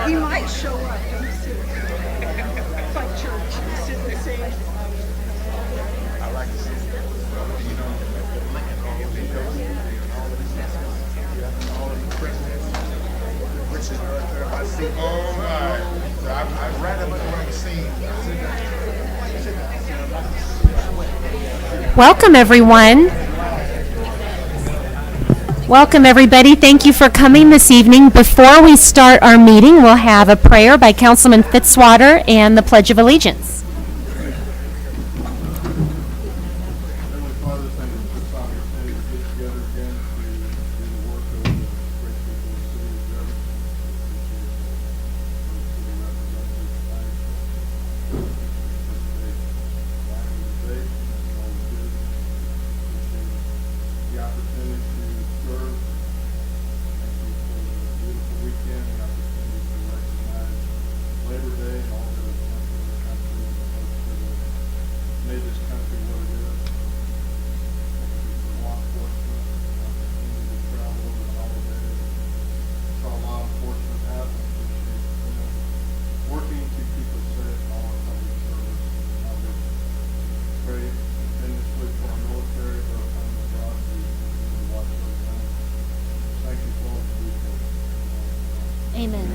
He might show up. Don't sit. It's like church. You sit in the same. I like to see it. You know, all of these presidents, which is I see. Oh my! So I'd rather look around the scene. Welcome, everyone. Welcome, everybody. Thank you for coming this evening. Before we start our meeting, we'll have a prayer by Councilman Fitzwater and the Pledge of Allegiance. Amen.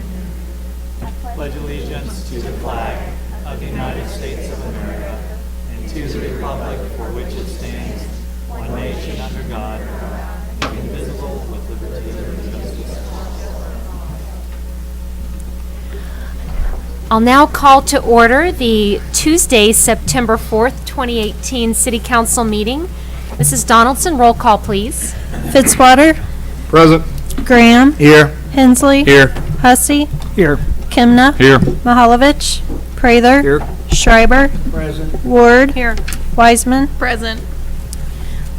Pledge allegiance to the flag of the United States of America and to the republic for which it stands, one nation under God, indivisible, with liberty and justice. I'll now call to order the Tuesday, September 4th, 2018 City Council meeting. Mrs. Donaldson, roll call, please. Fitzwater. Present. Graham. Here. Hensley. Here. Hussey. Here. Kimna. Here. Mahalovich. Prather. Here. Schreiber. Present. Ward. Here. Wiseman. Present.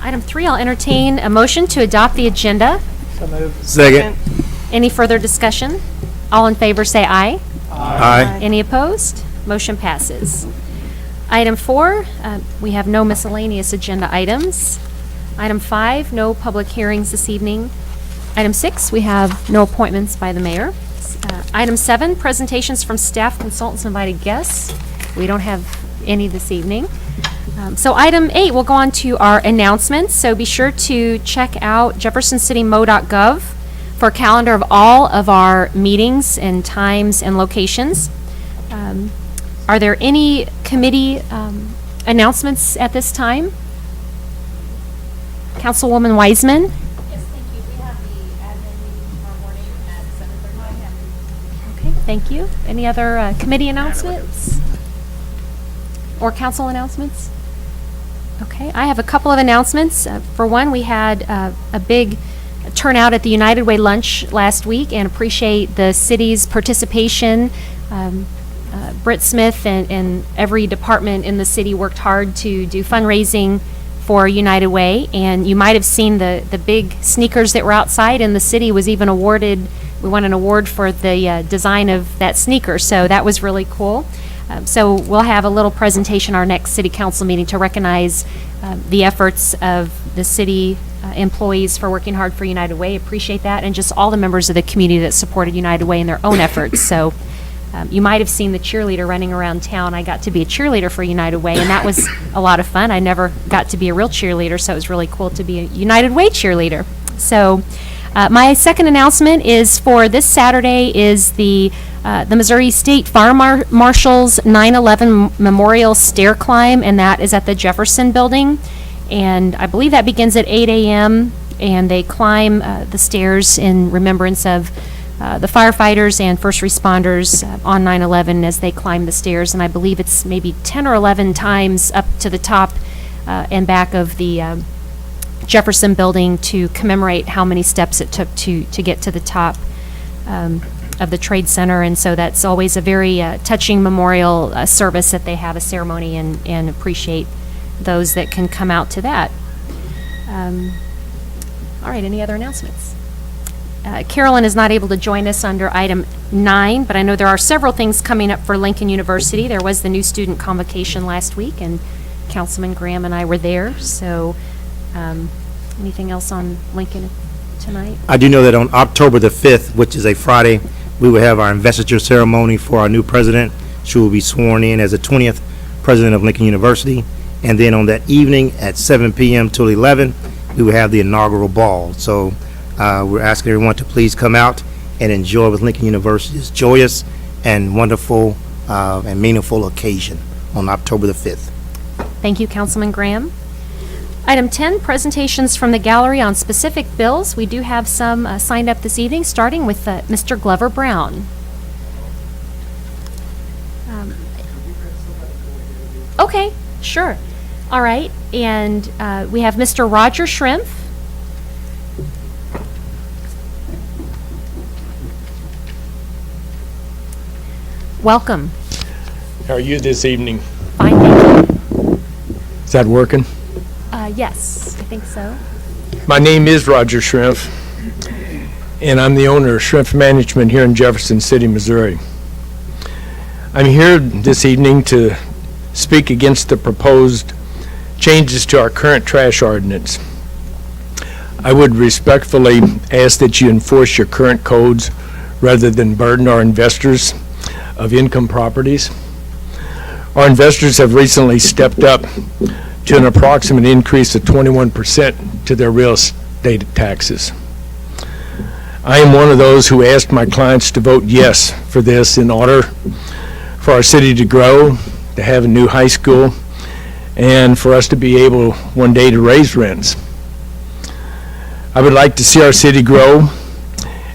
Item 3, I'll entertain a motion to adopt the agenda. So moved. Second. Any further discussion? All in favor say aye. Aye. Any opposed? Motion passes. Item 4, we have no miscellaneous agenda items. Item 5, no public hearings this evening. Item 6, we have no appointments by the mayor. Item 7, presentations from staff, consultants, invited guests. We don't have any this evening. So item 8, we'll go on to our announcements. So be sure to check out jeffersoncitymo.gov for a calendar of all of our meetings and times and locations. Are there any committee announcements at this time? Councilwoman Wiseman? Yes, thank you. We have the admin meeting tomorrow morning at 7:30 a.m. Okay, thank you. Any other committee announcements? Or council announcements? Okay, I have a couple of announcements. For one, we had a big turnout at the United Way lunch last week and appreciate the city's participation. Britt Smith and every department in the city worked hard to do fundraising for United Way, and you might have seen the big sneakers that were outside, and the city was even awarded, we won an award for the design of that sneaker, so that was really cool. So we'll have a little presentation our next city council meeting to recognize the efforts of the city employees for working hard for United Way. Appreciate that. And just all the members of the community that supported United Way in their own efforts. So you might have seen the cheerleader running around town. I got to be a cheerleader for United Way, and that was a lot of fun. I never got to be a real cheerleader, so it was really cool to be a United Way cheerleader. So my second announcement is for this Saturday is the Missouri State Fire Marshal's 9/11 Memorial Stair Climb, and that is at the Jefferson Building. And I believe that begins at 8 a.m., and they climb the stairs in remembrance of the firefighters and first responders on 9/11 as they climb the stairs. And I believe it's maybe 10 or 11 times up to the top and back of the Jefferson Building to commemorate how many steps it took to get to the top of the Trade Center. And so that's always a very touching memorial service that they have, a ceremony, and appreciate those that can come out to that. All right, any other announcements? Carolyn is not able to join us under item 9, but I know there are several things coming up for Lincoln University. There was the new student convocation last week, and Councilman Graham and I were there. So anything else on Lincoln tonight? I do know that on October the 5th, which is a Friday, we will have our investiture ceremony for our new president. She will be sworn in as the 20th president of Lincoln University. And then on that evening at 7 p.m. till 11, we will have the inaugural ball. So we're asking everyone to please come out and enjoy with Lincoln University's joyous and wonderful and meaningful occasion on October the 5th. Thank you, Councilman Graham. Item 10, presentations from the gallery on specific bills. We do have some signed up this evening, starting with Mr. Glover Brown. Okay, sure. All right, and we have Mr. Roger Schrimpf. Welcome. How are you this evening? Fine, thank you. Is that working? Yes, I think so. My name is Roger Schrimpf, and I'm the owner of Schrimpf Management here in Jefferson City, Missouri. I'm here this evening to speak against the proposed changes to our current trash ordinance. I would respectfully ask that you enforce your current codes rather than burden our investors of income properties. Our investors have recently stepped up to an approximate increase of 21% to their real estate taxes. I am one of those who asked my clients to vote yes for this in order for our city to grow, to have a new high school, and for us to be able one day to raise rents. I would like to see our city grow,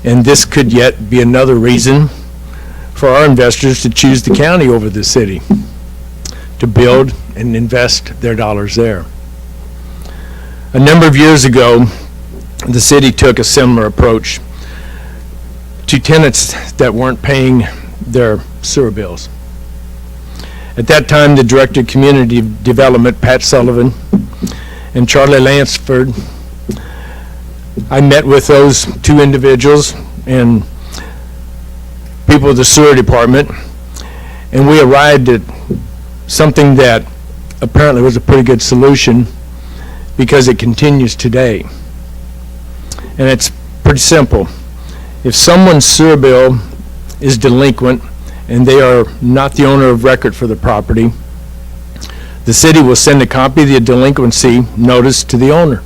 and this could yet be another reason for our investors to choose the county over the city, to build and invest their dollars there. A number of years ago, the city took a similar approach to tenants that weren't paying their sewer bills. At that time, the Director of Community Development, Pat Sullivan, and Charlie Lansford, I met with those two individuals and people of the sewer department, and we arrived at something that apparently was a pretty good solution because it continues today. And it's pretty simple. If someone's sewer bill is delinquent and they are not the owner of record for the property, the city will send a copy of the delinquency notice to the owner.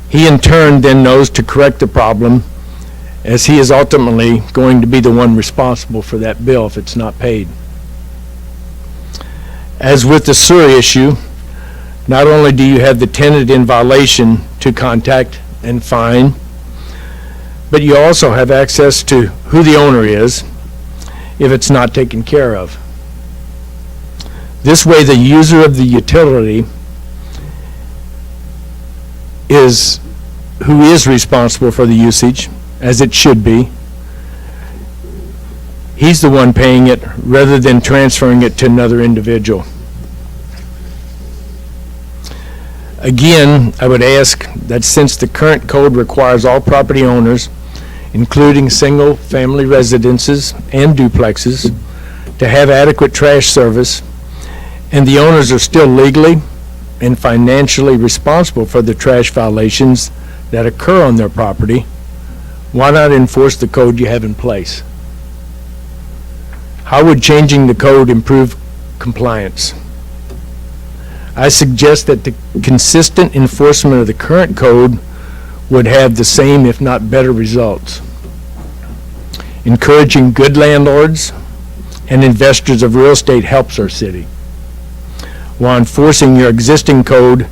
He in turn then knows to correct the problem, as he is ultimately going to be the one responsible for that bill if it's not paid. As with the sewer issue, not only do you have the tenant in violation to contact and fine, but you also have access to who the owner is if it's not taken care of. This way, the user of the utility is who is responsible for the usage, as it should be. He's the one paying it rather than transferring it to another individual. Again, I would ask that since the current code requires all property owners, including single-family residences and duplexes, to have adequate trash service, and the owners are still legally and financially responsible for the trash violations that occur on their property, why not enforce the code you have in place? How would changing the code improve compliance? I suggest that the consistent enforcement of the current code would have the same, if not better, results. Encouraging good landlords and investors of real estate helps our city, while enforcing your existing code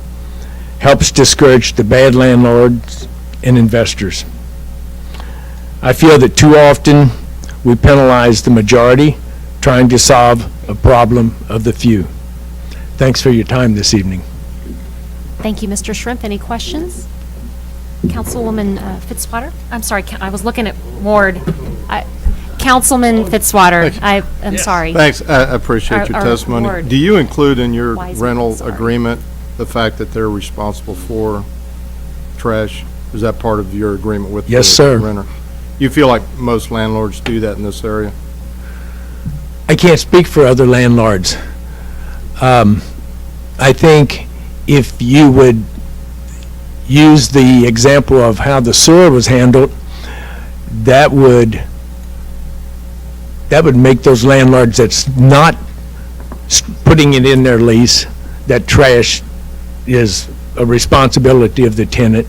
helps discourage the bad landlords and investors. I feel that too often we penalize the majority trying to solve a problem of the few. Thanks for your time this evening. Thank you, Mr. Shrimp. Any questions? Councilwoman Fitzwater? I'm sorry, I was looking at Ward. Councilman Fitzwater, I'm sorry. Thanks, I appreciate your Our testimony. ward. Do you include in your Wiseman, rental sorry. agreement the fact that they're responsible for trash? Is that part of your agreement with the Yes, sir. renter? You feel like most landlords do that in this area? I can't speak for other landlords. I think if you would use the example of how the sewer was handled, that would make those landlords that's not putting it in their lease, that trash is a responsibility of the tenant.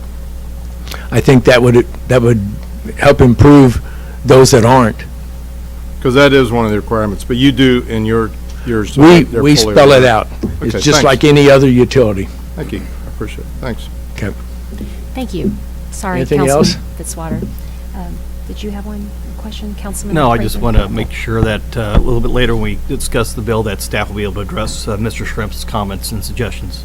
I think that would help improve those that aren't. Because that is one of the requirements, but you do in yours. We they're fully spell it aware. out. It's Okay, just thanks. like any other utility. Thank you, I appreciate it, thanks. Okay. Thank you. Sorry, Anything Councilman Fitzwater. Did you have one question, Councilman? No, I just Fraser? want to make sure that a little bit later when we discuss the bill, that staff will be able to address Mr. Shrimp's comments and suggestions.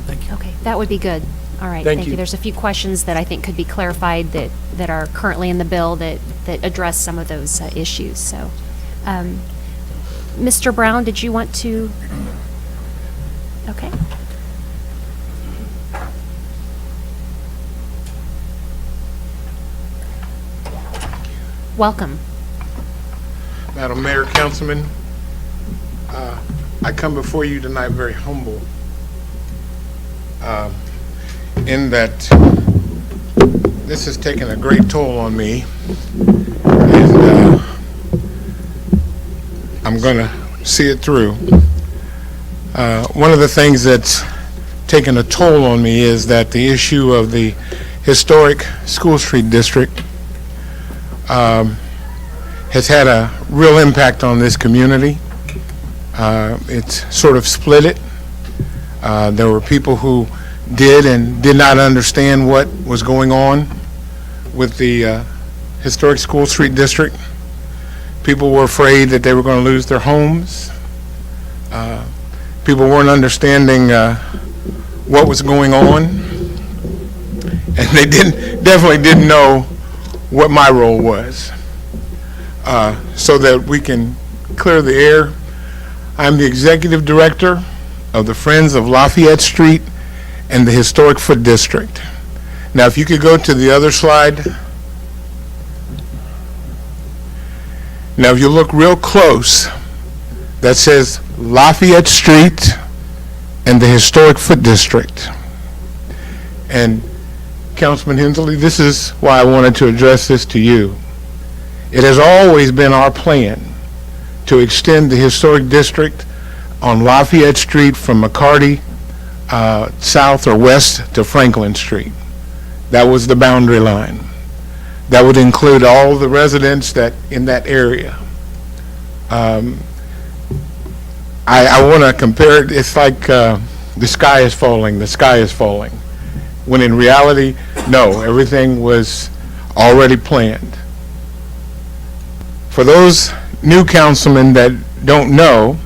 Thank you. Okay, that would be good. All right, Thank thank you. you. There's a few questions that I think could be clarified that are currently in the bill that address some of those issues, so. Mr. Brown, did you want to? Okay. Welcome. Madam Mayor, Councilman, I come before you tonight very humble in that this has taken a great toll on me, and I'm going to see it through. One of the things that's taken a toll on me is that the issue of the historic School Street District has had a real impact on this community. It's sort of split it. There were people who did and did not understand what was going on with the historic School Street District. People were afraid that they were going to lose their homes. People weren't understanding what was going on, and they definitely didn't know what my role was. So that we can clear the air, I'm the executive director of the Friends of Lafayette Street and the Historic Foot District. Now, if you could go to the other slide. Now, if you look real close, that says Lafayette Street and the Historic Foot District. And Councilman Hensley, this is why I wanted to address this to you. It has always been our plan to extend the historic district on Lafayette Street from McCarty south or west to Franklin Street. That was the boundary line. That would include all the residents that in that area. I want to compare it, it's like the sky is falling, when in reality, no, everything was already planned. For those new councilmen that don't know,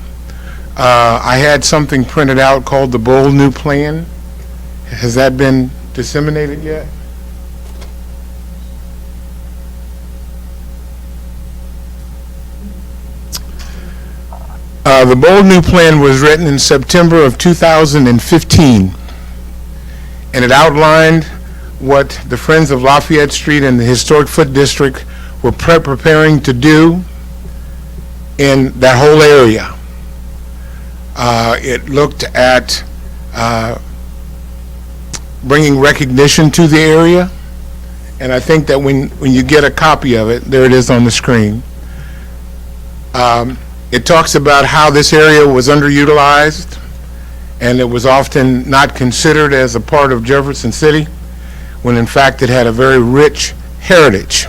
I had something printed out called the Bold New Plan. Has that been disseminated yet? The Bold New Plan was written in September of 2015, and it outlined what the Friends of Lafayette Street and the Historic Foot District were preparing to do in that whole area. It looked at bringing recognition to the area. And I think that when you get a copy of it, there it is on the screen. It talks about how this area was underutilized, and it was often not considered as a part of Jefferson City, when in fact it had a very rich heritage.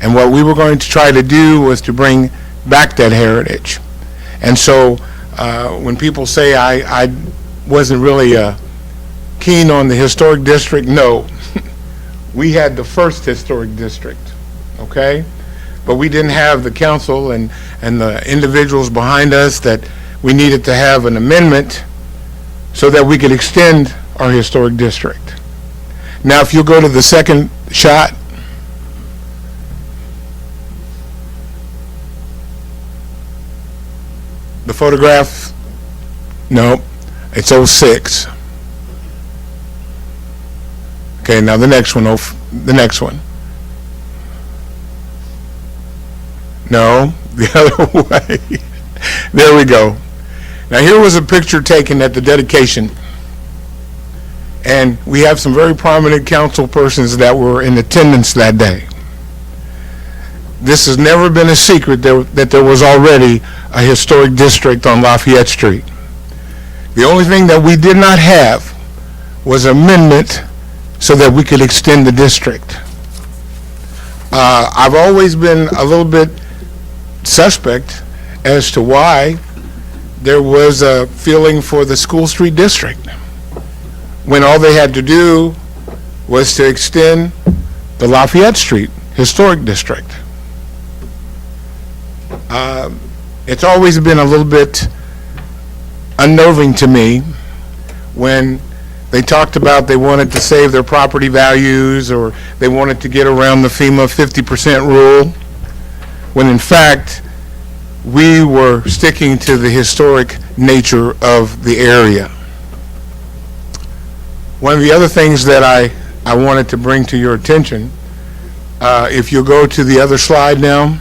And what we were going to try to do was to bring back that heritage. And so when people say I wasn't really keen on the historic district, no. We had the first historic district, okay? But we didn't have the council and the individuals behind us that we needed to have an amendment so that we could extend our historic district. Now, if you go to the second shot, the photograph, no, it's 06. Okay, now the next one, the next one. No, the other way. There we go. Now here was a picture taken at the dedication. And we have some very prominent council persons that were in attendance that day. This has never been a secret that there was already a historic district on Lafayette Street. The only thing that we did not have was amendment so that we could extend the district. I've always been a little bit suspect as to why there was a feeling for the School Street district, when all they had to do was to extend the Lafayette Street historic district. It's always been a little bit unnerving to me when they talked about they wanted to save their property values, or they wanted to get around the FEMA 50% rule, when in fact we were sticking to the historic nature of the area. One of the other things that I wanted to bring to your attention, if you'll go to the other slide now.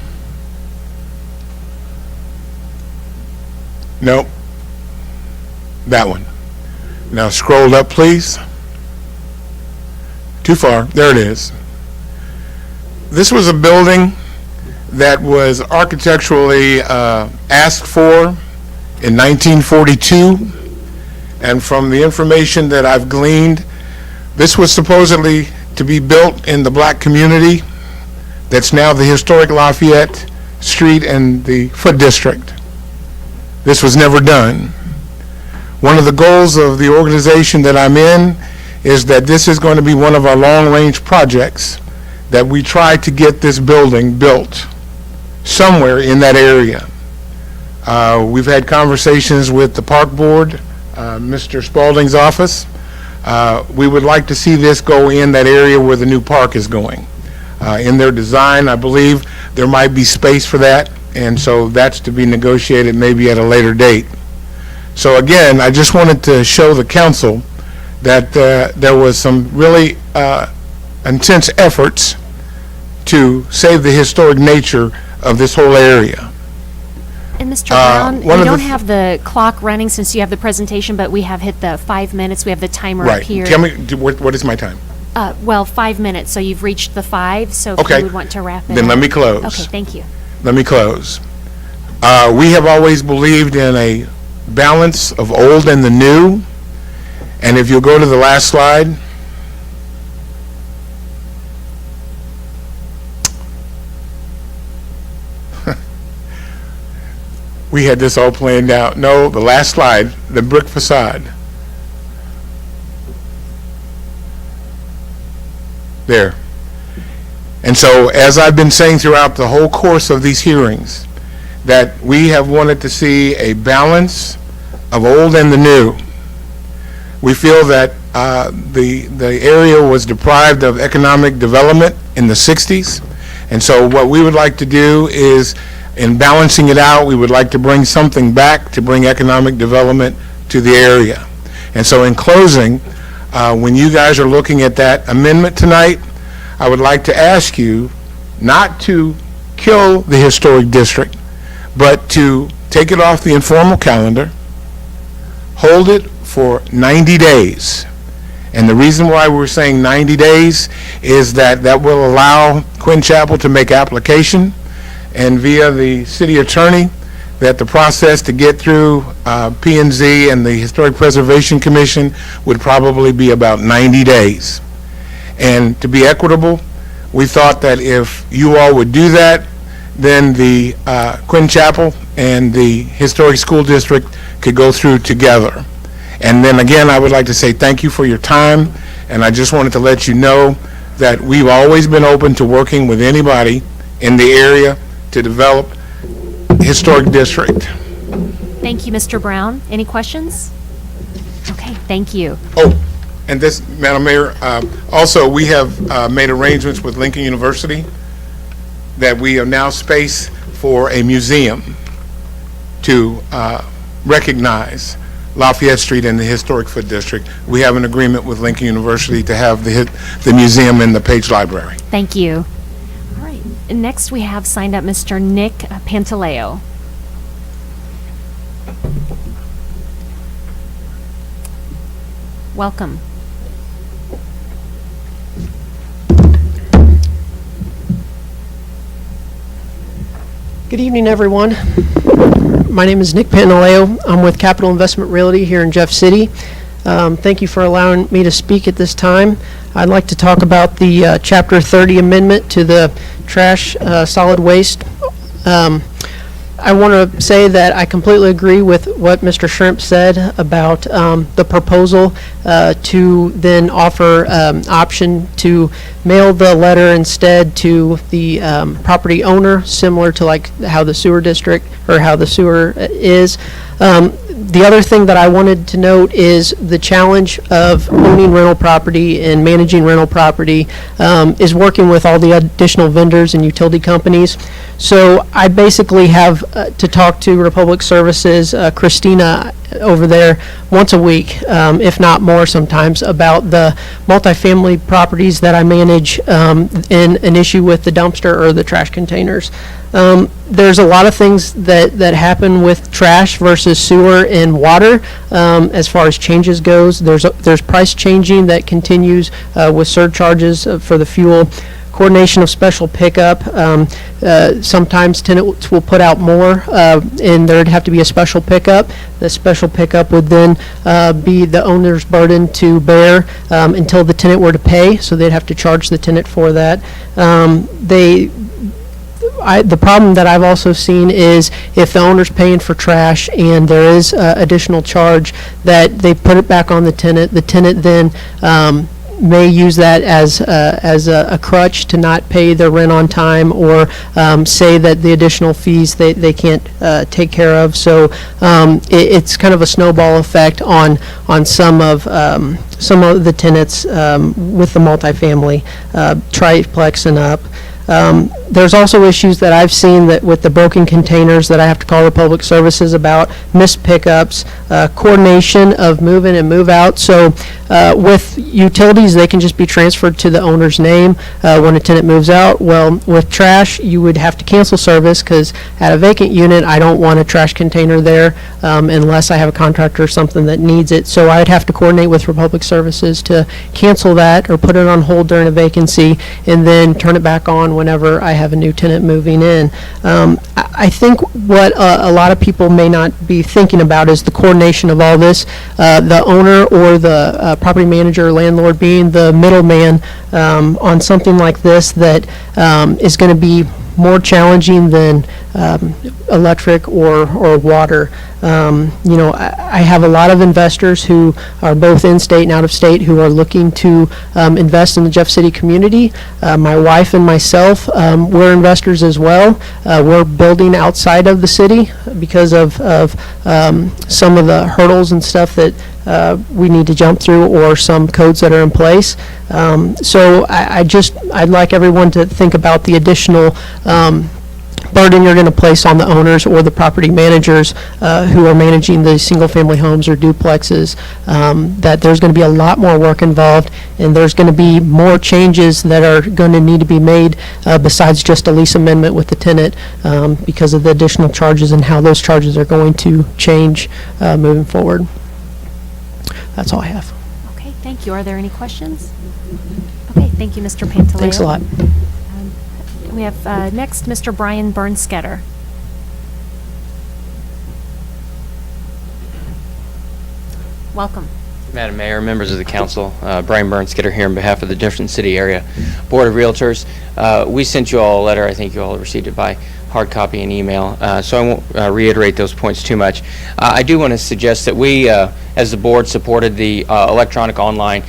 Nope. That one. Now scroll up, please. Too far. There it is. This was a building that was architecturally asked for in 1942. And from the information that I've gleaned, this was supposedly to be built in the black community that's now the historic Lafayette Street and the Foot District. This was never done. One of the goals of the organization that I'm in is that this is going to be one of our long-range projects, that we try to get this building built somewhere in that area. We've had conversations with the park board, Mr. Spalding's office. We would like to see this go in that area where the new park is going. In their design, I believe there might be space for that, and so that's to be negotiated maybe at a later date. So again, I just wanted to show the council that there was some really intense efforts to save the historic nature of this whole area. And Mr. Brown, we one of don't the have the clock running since you have the presentation, but we have hit the 5 minutes. We have the timer up Right. here. Tell me, what is my time? Well, 5 minutes, so you've reached the 5, so if Okay. you would want to wrap it Then up. let me close. Okay, thank you. Let me close. We have always believed in a balance of old and the new. And if you'll go to the last slide. We had this all planned out. No, the last slide, the brick facade. There. And so, as I've been saying throughout the whole course of these hearings, that we have wanted to see a balance of old and the new. We feel that the area was deprived of economic development in the 60s, and so what we would like to do is, in balancing it out, we would like to bring something back to bring economic development to the area. And so in closing, when you guys are looking at that amendment tonight, I would like to ask you not to kill the historic district, but to take it off the informal calendar, hold it for 90 days. And the reason why we're saying 90 days is that that will allow Quinn Chapel to make application, and via the city attorney, that the process to get through P&Z and the Historic Preservation Commission would probably be about 90 days. And to be equitable, we thought that if you all would do that, then the Quinn Chapel and the Historic School District could go through together. And then again, I would like to say thank you for your time, and I just wanted to let you know that we've always been open to working with anybody in the area to develop historic district. Thank you, Mr. Brown. Any questions? Okay, thank you. Oh, and this, Madam Mayor, also we have made arrangements with Lincoln University that we have now space for a museum to recognize Lafayette Street and the Historic Foot District. We have an agreement with Lincoln University to have the museum in the Page Library. Thank you. All right, and next we have signed up Mr. Nick Pantaleo. Welcome. Good evening, everyone. My name is Nick Pantaleo. I'm with Capital Investment Realty here in Jeff City. Thank you for allowing me to speak at this time. I'd like to talk about the Chapter 30 amendment to the trash solid waste. I want to say that I completely agree with what Mr. Shrimp said about the proposal to then offer option to mail the letter instead to the property owner, similar to like how the sewer district or how the sewer is. The other thing that I wanted to note is the challenge of owning rental property and managing rental property is working with all the additional vendors and utility companies. So I basically have to talk to Republic Services, Christina over there once a week, if not more sometimes, about the multifamily properties that I manage in an issue with the dumpster or the trash containers. There's a lot of things that happen with trash versus sewer and water as far as changes goes. There's price changing that continues with surcharges for the fuel. Coordination of special pickup. Sometimes tenants will put out more and there'd have to be a special pickup. The special pickup would then be the owner's burden to bear until the tenant were to pay, so they'd have to charge the tenant for that. The problem that I've also seen is if the owner's paying for trash and there is additional charge, that they put it back on the tenant then may use that as a crutch to not pay their rent on time, or say that the additional fees they can't take care of. So it's kind of a snowball effect on some of the tenants with the multifamily triplex and up. There's also issues that I've seen that with the broken containers that I have to call Republic Services about, missed pickups, coordination of move in and move out. So with utilities, they can just be transferred to the owner's name when a tenant moves out. Well, with trash, you would have to cancel service because at a vacant unit, I don't want a trash container there unless I have a contractor or something that needs it. So I'd have to coordinate with Republic Services to cancel that or put it on hold during a vacancy and then turn it back on whenever I have a new tenant moving in. I think what a lot of people may not be thinking about is the coordination of all this. The owner or the property manager or landlord being the middleman on something like this that is going to be more challenging than electric or water. I have a lot of investors who are both in-state and out-of-state who are looking to invest in the Jeff City community. My wife and myself, we're investors as well. We're building outside of the city because of some of the hurdles and stuff that we need to jump through, or some codes that are in place. So I'd like everyone to think about the additional burden you're going to place on the owners or the property managers who are managing the single-family homes or duplexes, that there's going to be a lot more work involved, and there's going to be more changes that are going to need to be made besides just a lease amendment with the tenant because of the additional charges and how those charges are going to change moving forward. that's all I have. Okay, thank you. Are there any questions? Okay, thank you, Mr. Pantaleo. Thanks a lot. We have next Mr. Brian Bernsketter. Welcome. Madam Mayor, members of the council, Brian Bernsketter here on behalf of the Jefferson City Area Board of Realtors. We sent you all a letter. I think you all received it by hard copy and email, so I won't reiterate those points too much. I do want to suggest that we, as the board, supported the electronic online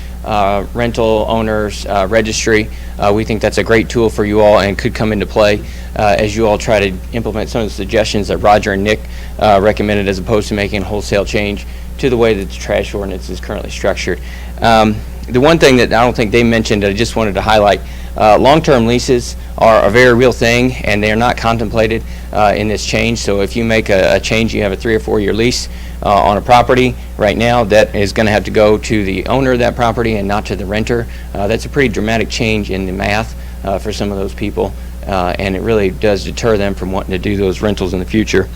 rental owners registry. We think that's a great tool for you all and could come into play as you all try to implement some of the suggestions that Roger and Nick recommended, as opposed to making a wholesale change to the way that the trash ordinance is currently structured. The one thing that I don't think they mentioned, I just wanted to highlight, long-term leases are a very real thing, and they are not contemplated in this change. So if you make a change, you have a 3 or 4 year lease on a property right now, that is going to have to go to the owner of that property and not to the renter. That's a pretty dramatic change in the math for some of those people, and it really does deter them from wanting to do those rentals in the future.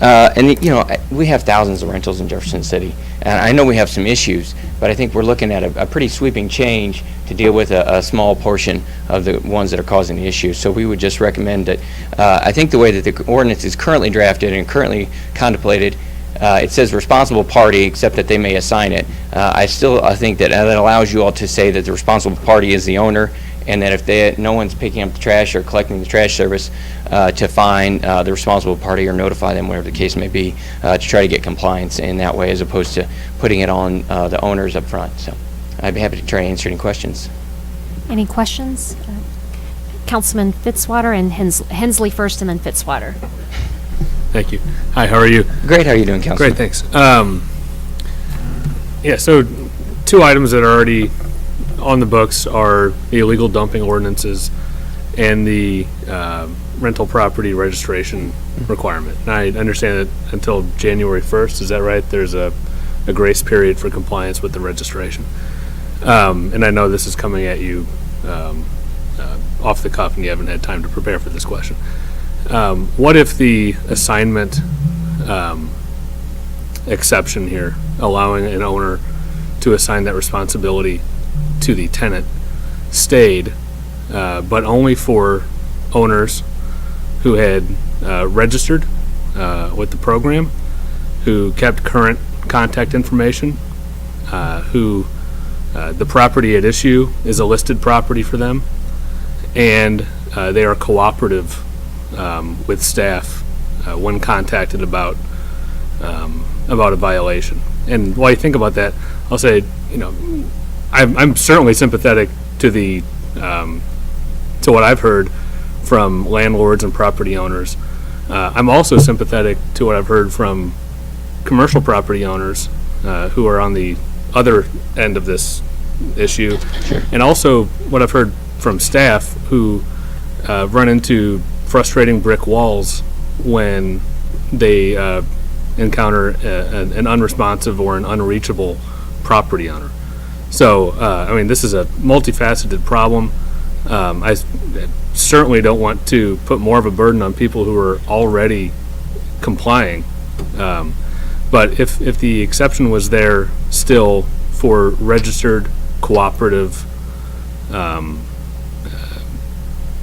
And you know, we have thousands of rentals in Jefferson City, and I know we have some issues, but I think we're looking at a pretty sweeping change to deal with a small portion of the ones that are causing the issues. So we would just recommend that, I think the way that the ordinance is currently drafted and currently contemplated, it says responsible party, except that they may assign it. I think that that allows you all to say that the responsible party is the owner, and that if no one's picking up the trash or collecting the trash service, to fine the responsible party or notify them, whatever the case may be, to try to get compliance in that way, as opposed to putting it on the owners up front. So I'd be happy to try to answer any questions. Any questions? Councilman Fitzwater and Hensley first, and then Fitzwater. Thank you. Hi, how are you? Great. How are you doing, Councilman? Great, thanks. Yeah, so 2 items that are already on the books are the illegal dumping ordinances and the rental property registration requirement. And I understand that until January 1st, is that right? There's a grace period for compliance with the registration. And I know this is coming at you off the cuff and you haven't had time to prepare for this question. What if the assignment exception here, allowing an owner to assign that responsibility to the tenant, stayed, but only for owners who had registered with the program, who kept current contact information, who the property at issue is a listed property for them, and they are cooperative with staff when contacted about a violation. And while you think about that, I'll say, you know, I'm certainly sympathetic to the to what I've heard from landlords and property owners. I'm also sympathetic to what I've heard from commercial property owners who are on the other end of this issue, Sure. and also what I've heard from staff who run into frustrating brick walls when they encounter an unresponsive or an unreachable property owner. So, I mean, this is a multifaceted problem. I certainly don't want to put more of a burden on people who are already complying. But if the exception was there still for registered cooperative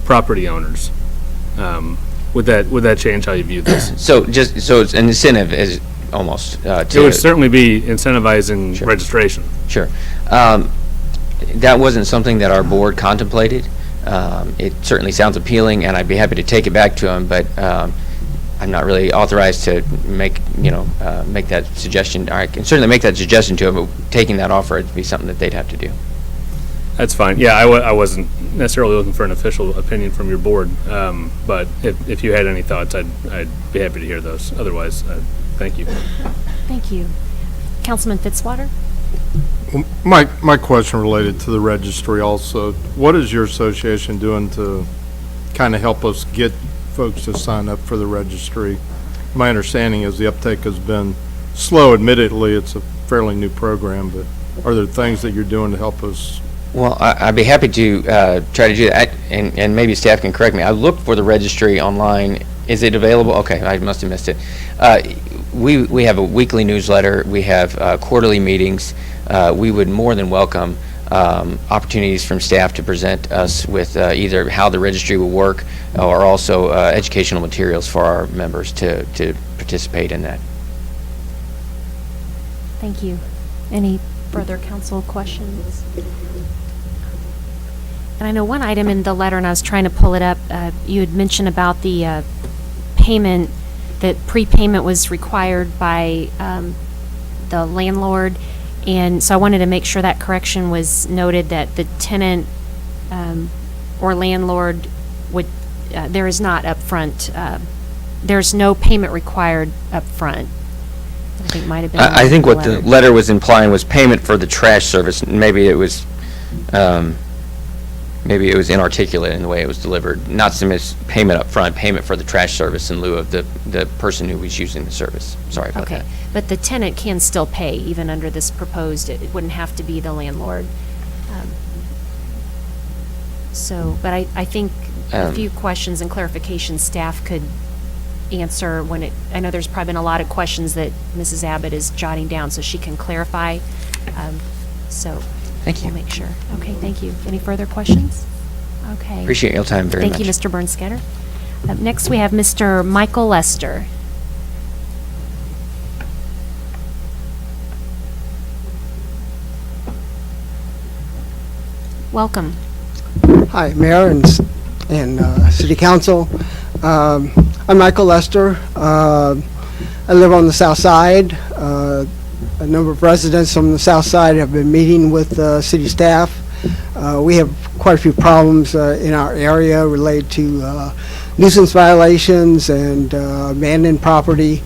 property owners, would that change how you view this? So it's an incentive, is almost It would certainly be incentivizing Sure. registration. Sure. That wasn't something that our board contemplated. It certainly sounds appealing, and I'd be happy to take it back to them, but I'm not really authorized to make that suggestion. I can certainly make that suggestion to them, but taking that offer would be something that they'd have to do. That's fine. Yeah, I wasn't necessarily looking for an official opinion from your board, but if you had any thoughts, I'd be happy to hear those. Otherwise, thank you. Thank you. Councilman Fitzwater? My question related to the registry also, what is your association doing to kind of help us get folks to sign up for the registry? My understanding is the uptake has been slow. Admittedly, it's a fairly new program, but are there things that you're doing to help us? Well, I'd be happy to try to do that, and maybe staff can correct me. I looked for the registry online. Is it available? Okay, I must have missed it. We have a weekly newsletter. We have quarterly meetings. we would more than welcome opportunities from staff to present us with either how the registry will work or also educational materials for our members to participate in that. Thank you. Any further council questions? And I know one item in the letter, and I was trying to pull it up, you had mentioned about the payment, that prepayment was required by the landlord, and so I wanted to make sure that correction was noted, that the tenant or landlord would, there is not upfront, there's no payment required upfront. I think might have been. I think what the letter was implying was payment for the trash service. Maybe it was inarticulate in the way it was delivered. Not so much payment up front, payment for the trash service in lieu of the person who was using the service. Sorry about that. Okay, but the tenant can still pay even under this proposed, it wouldn't have to be the landlord. So, but I think a few questions and clarifications staff could answer when I know there's probably been a lot of questions that Mrs. Abbott is jotting down, so she can clarify. So Thank you. we'll make sure. Okay, thank you. Any further questions? Okay. Appreciate your time very much. Thank you, Mr. Bernstetter. Up next, we have Mr. Michael Lester. Welcome. Hi, Mayor and City Council. I'm Michael Lester. I live on the south side. A number of residents from the south side have been meeting with city staff. We have quite a few problems in our area related to nuisance violations and abandoned property.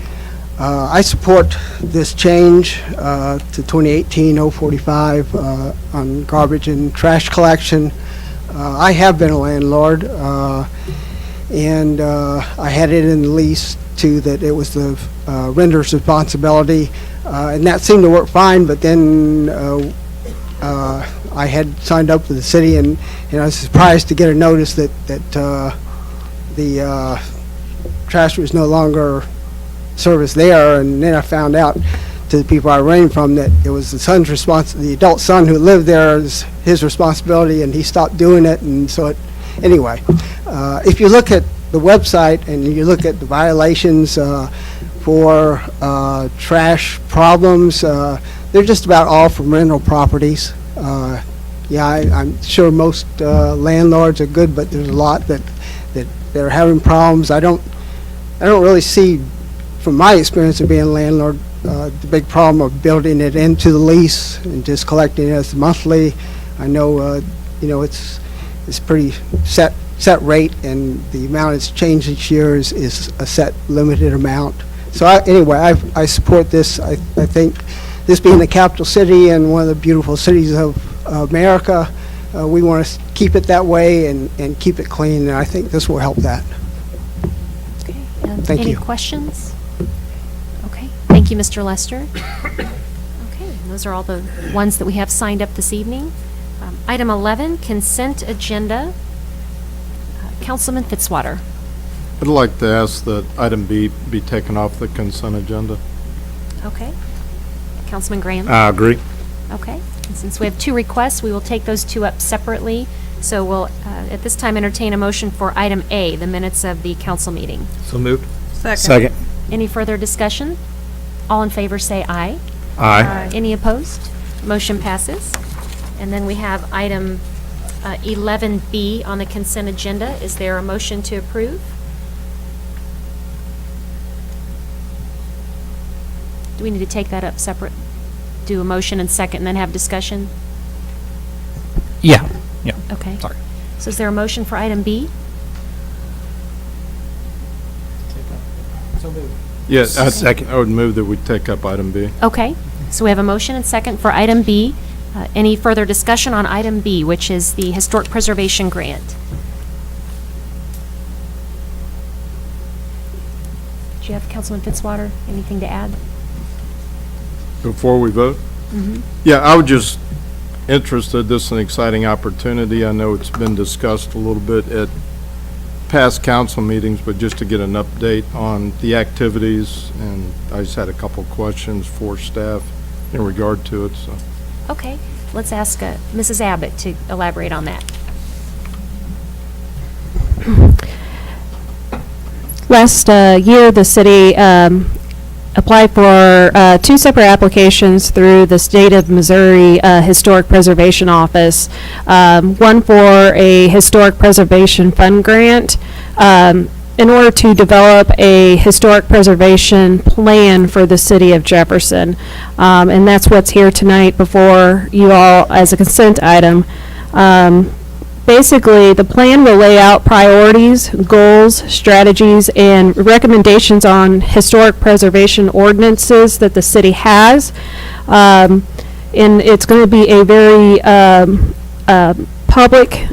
I support this change to 2018-045 on garbage and trash collection. I have been a landlord, and I had it in the lease too that it was the renter's responsibility, and that seemed to work fine. But then I had signed up with the city, and I was surprised to get a notice that the trash was no longer serviced there. And then I found out to the people I rented from that it was the son's the adult son who lived there, is his responsibility, and he stopped doing it. And so anyway, if you look at the website and you look at the violations for trash problems, they're just about all from rental properties. I'm sure most landlords are good, but there's a lot that are having problems. I don't really see, from my experience of being a landlord, the big problem of building it into the lease and just collecting it as monthly. I know, it's pretty set rate, and the amount that's changed each year is a set limited amount. So I support this. I think this being the capital city and one of the beautiful cities of America, we want to keep it that way and keep it clean, and I think this will help that. Okay. Thank any you. questions? Okay. Thank you, Mr. Lester. Okay. Those are all the ones that we have signed up this evening. Item 11, consent agenda. Councilman Fitzwater. I'd like to ask that item B be taken off the consent agenda. Okay. Councilman Graham. I agree. Okay. And since we have two requests, we will take those two up separately. So we'll, at this time, entertain a motion for item A, the minutes of the council meeting. So moved. Second. Any further discussion? All in favor say aye. Aye. Any opposed? Motion passes. And then we have item 11B on the consent agenda. Is there a motion to approve? Do we need to take that up separate? Do a motion and second and then have discussion? Yeah. Okay. Sorry. So is there a motion for item B? Yes, Second. I would move that we take up item B. Okay. So we have a motion and second for item B. Any further discussion on item B, which is the Historic Preservation Grant? Do you have, Councilman Fitzwater, anything to add? Before we vote? Yeah, I was just interested, this is an exciting opportunity. I know it's been discussed a little bit at past council meetings, but just to get an update on the activities, and I just had a couple of questions for staff in regard to it, so Okay, let's ask Mrs. Abbott to elaborate on that. Last year, the city applied for 2 separate applications through the State of Missouri Historic Preservation Office. One for a Historic Preservation Fund grant in order to develop a historic preservation plan for the city of Jefferson. And that's what's here tonight before you all as a consent item. Basically, the plan will lay out priorities, goals, strategies, and recommendations on historic preservation ordinances that the city has. And it's going to be a very public,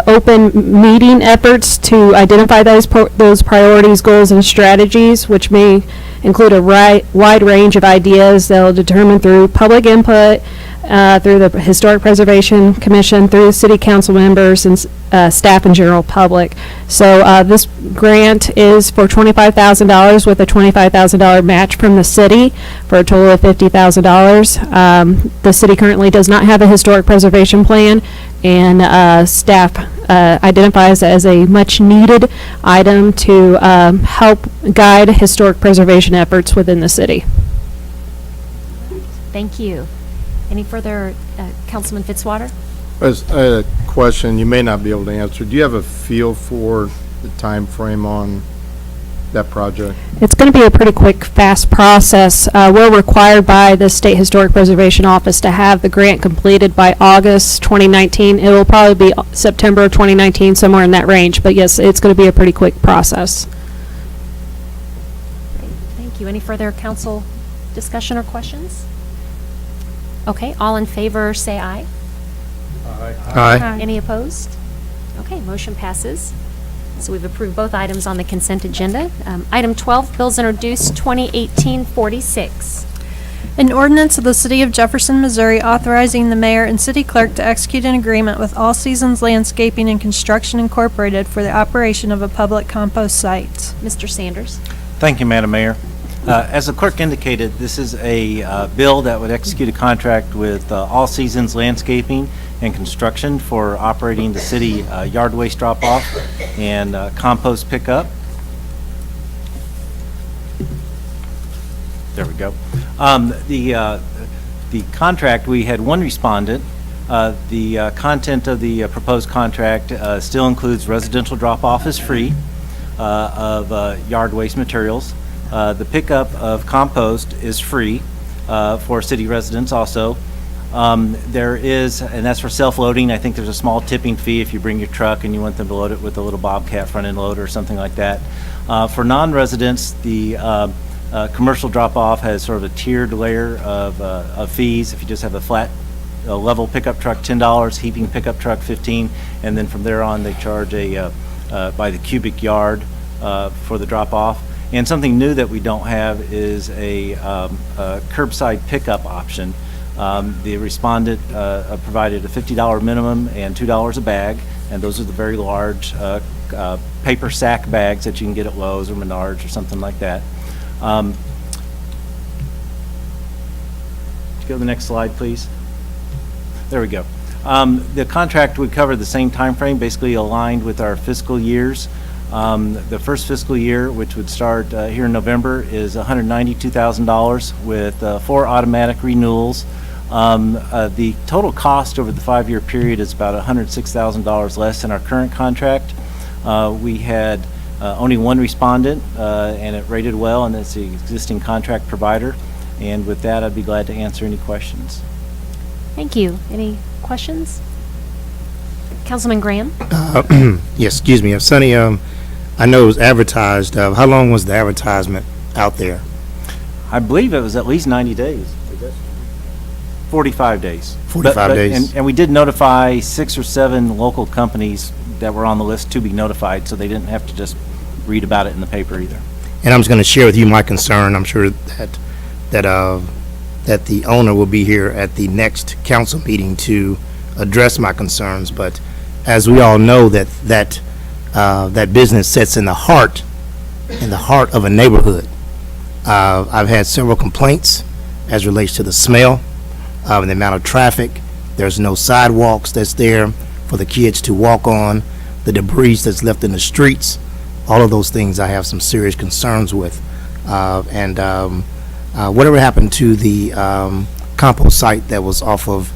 open meeting efforts to identify those priorities, goals, and strategies, which may include a wide range of ideas that will determine through public input, through the Historic Preservation Commission, through the city council members and staff and general public. So this grant is for $25,000 with a $25,000 match from the city for a total of $50,000. The city currently does not have a historic preservation plan, and staff identifies as a much needed item to help guide historic preservation efforts within the city. Thank you. Any further, Councilman Fitzwater? I had a question you may not be able to answer. Do you have a feel for the time frame on that project? It's going to be a pretty quick, fast process. We're required by the State Historic Preservation Office to have the grant completed by August 2019. It will probably be September 2019, somewhere in that range. But yes, it's going to be a pretty quick process. Great. Thank you. Any further council discussion or questions? Okay, all in favor say aye. Aye. Any opposed? Okay, motion passes. So we've approved both items on the consent agenda. Item 12, bills introduced 2018-46. An ordinance of the City of Jefferson, Missouri authorizing the mayor and city clerk to execute an agreement with All Seasons Landscaping and Construction Incorporated for the operation of a public compost site. Mr. Sanders. Thank you, Madam Mayor. As the clerk indicated, this is a bill that would execute a contract with All Seasons Landscaping and Construction for operating the city yard waste drop-off and compost pickup. There we go. The contract, we had one respondent. The content of the proposed contract still includes residential drop-off is free of yard waste materials. The pickup of compost is free for city residents also. There is, and that's for self-loading. I think there's a small tipping fee if you bring your truck and you want them to load it with a little Bobcat front-end loader or something like that. For non-residents, the commercial drop-off has sort of a tiered layer of fees. If you just have a flat level pickup truck, $10, heaping pickup truck, $15, and then from there on they charge by the cubic yard for the drop-off. And something new that we don't have is a curbside pickup option. The respondent provided a $50 minimum and $2 a bag, and those are the very large paper sack bags that you can get at Lowe's or Menards or something like that. Go to the next slide, please. There we go. The contract would cover the same time frame, basically aligned with our fiscal years. The first fiscal year, which would start here in November, is $192,000 with 4 automatic renewals. The total cost over the 5-year period is about $106,000 less than our current contract. We had only one respondent, and it rated well, and it's the existing contract provider. And with that, I'd be glad to answer any questions. Thank you. Any questions? Councilman Graham? Yes, excuse me. Sonny, I know it was advertised. How long was the advertisement out there? I believe it was at least 90 days. 45 days. 45 days. And we did notify 6 or 7 local companies that were on the list to be notified, so they didn't have to just read about it in the paper either. And I'm just going to share with you my concern. I'm sure that the owner will be here at the next council meeting to address my concerns. But as we all know, that business sits in the heart of a neighborhood. I've had several complaints as relates to the smell. The amount of traffic, there's no sidewalks that's there for the kids to walk on, the debris that's left in the streets, all of those things I have some serious concerns with. Whatever happened to the compost site that was off of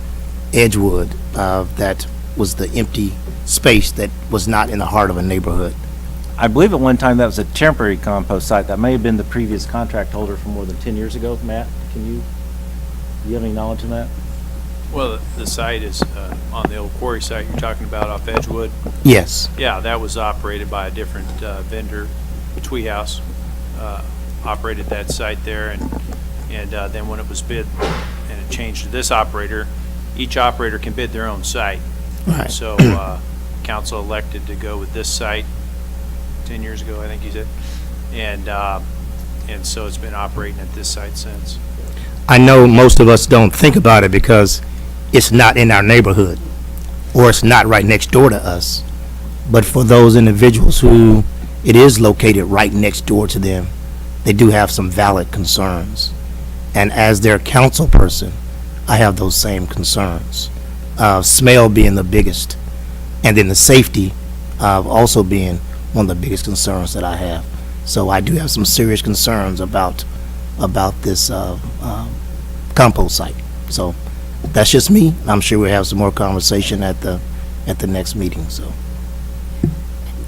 Edgewood, that was the empty space that was not in the heart of a neighborhood? I believe at one time that was a temporary compost site. That may have been the previous contract holder from more than 10 years ago. Matt, do you have any knowledge on that? Well, the site is on the old quarry site you're talking about off Edgewood. Yes. Yeah, that was operated by a different vendor. Tweehouse operated that site there, and then when it was bid and it changed to this operator, each operator can bid their own site. Right. So council elected to go with this site 10 years ago, I think you said, and so it's been operating at this site since. I know most of us don't think about it because it's not in our neighborhood or it's not right next door to us. But for those individuals who it is located right next door to them, they do have some valid concerns. And as their council person, I have those same concerns. Smell being the biggest, and then the safety also being one of the biggest concerns that I have. So I do have some serious concerns about this compost site. So that's just me. I'm sure we'll have some more conversation at the next meeting. So,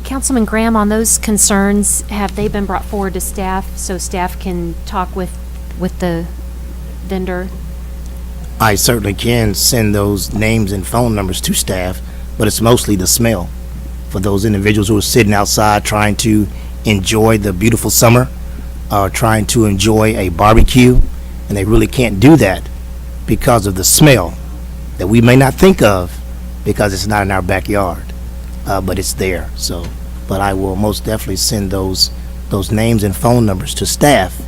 Councilman Graham, on those concerns, have they been brought forward to staff so staff can talk with the vendor? I certainly can send those names and phone numbers to staff, but it's mostly the smell for those individuals who are sitting outside trying to enjoy the beautiful summer, trying to enjoy a barbecue, and they really can't do that because of the smell that we may not think of because it's not in our backyard, but it's there. So, but I will most definitely send those names and phone numbers to staff,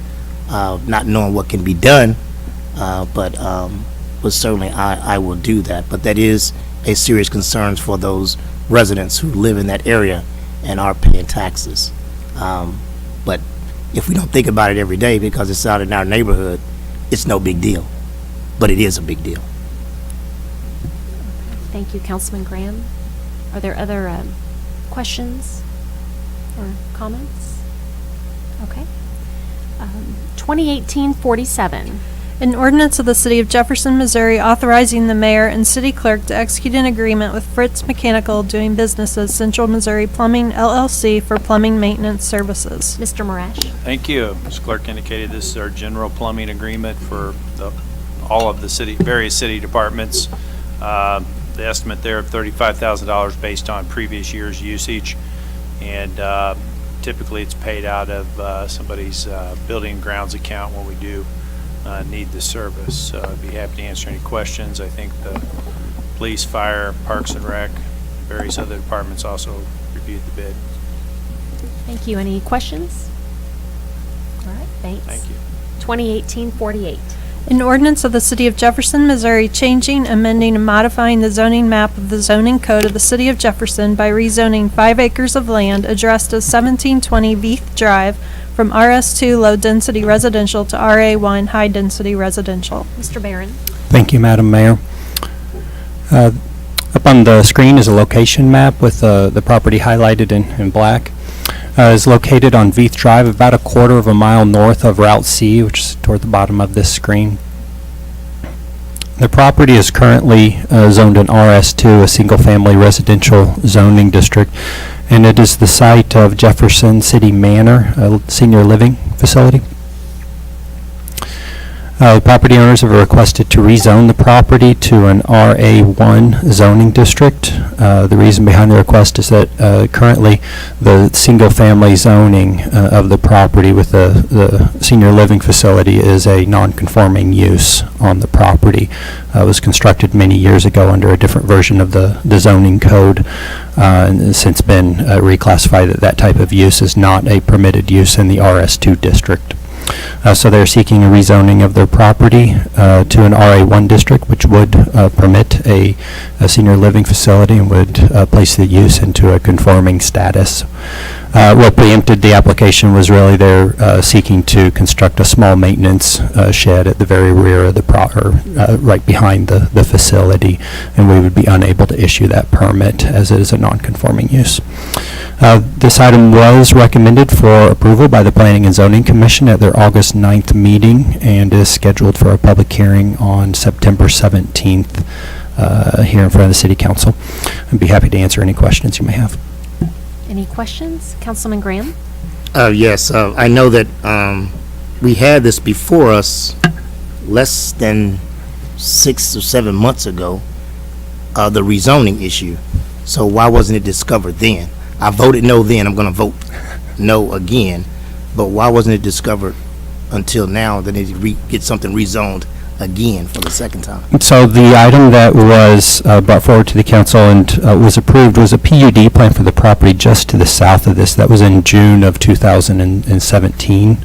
not knowing what can be done, but certainly I will do that. But that is a serious concern for those residents who live in that area and are paying taxes. But if we don't think about it every day because it's out in our neighborhood, it's no big deal. But it is a big deal. Thank you, Councilman Graham. Are there other questions or comments? Okay. 2018-47. An ordinance of the City of Jefferson, Missouri authorizing the mayor and city clerk to execute an agreement with Fritz Mechanical doing business as Central Missouri Plumbing LLC for plumbing maintenance services. Mr. Marash. Thank you. As clerk indicated, this is our general plumbing agreement for all of the various city departments. The estimate there of $35,000 based on previous year's usage, and typically it's paid out of somebody's building and grounds account when we do need the service. So I'd be happy to answer any questions. I think the police, fire, parks and rec, various other departments also reviewed the bid. Thank you. Any questions? All right, thanks. Thank you. 2018-48. An ordinance of the City of Jefferson, Missouri changing, amending, and modifying the zoning map of the zoning code of the City of Jefferson by rezoning 5 acres of land addressed as 1720 Veith Drive from RS2 low-density residential to RA1 high-density residential. Mr. Barron. Thank you, Madam Mayor. Up on the screen is a location map with the property highlighted in black. Is located on Veith Drive, about a quarter of a mile north of Route C, which is toward the bottom of this screen. The property is currently zoned in RS2, a single-family residential zoning district, and it is the site of Jefferson City Manor, a senior living facility. The property owners have requested to rezone the property to an RA1 zoning district. The reason behind the request is that currently the single-family zoning of the property with the senior living facility is a non-conforming use on the property. It was constructed many years ago under a different version of the zoning code, and has since been reclassified that type of use is not a permitted use in the RS2 district. So they're seeking a rezoning of their property to an RA1 district, which would permit a senior living facility and would place the use into a conforming status. What preempted the application was really they're seeking to construct a small maintenance shed at the very rear of the right behind the facility, and we would be unable to issue that permit as it is a non-conforming use. This item was recommended for approval by the Planning and Zoning Commission at their August 9th meeting and is scheduled for a public hearing on September 17th here in front of the City Council. I'd be happy to answer any questions you may have. Any questions? Councilman Graham? Yes, I know that we had this before us less than 6 or 7 months ago, the rezoning issue. So why wasn't it discovered then? I voted no then, I'm going to vote no again, but why wasn't it discovered until now that they get something rezoned again for the second time? So the item that was brought forward to the council and was approved was a PUD plan for the property just to the south of this. That was in June of 2017.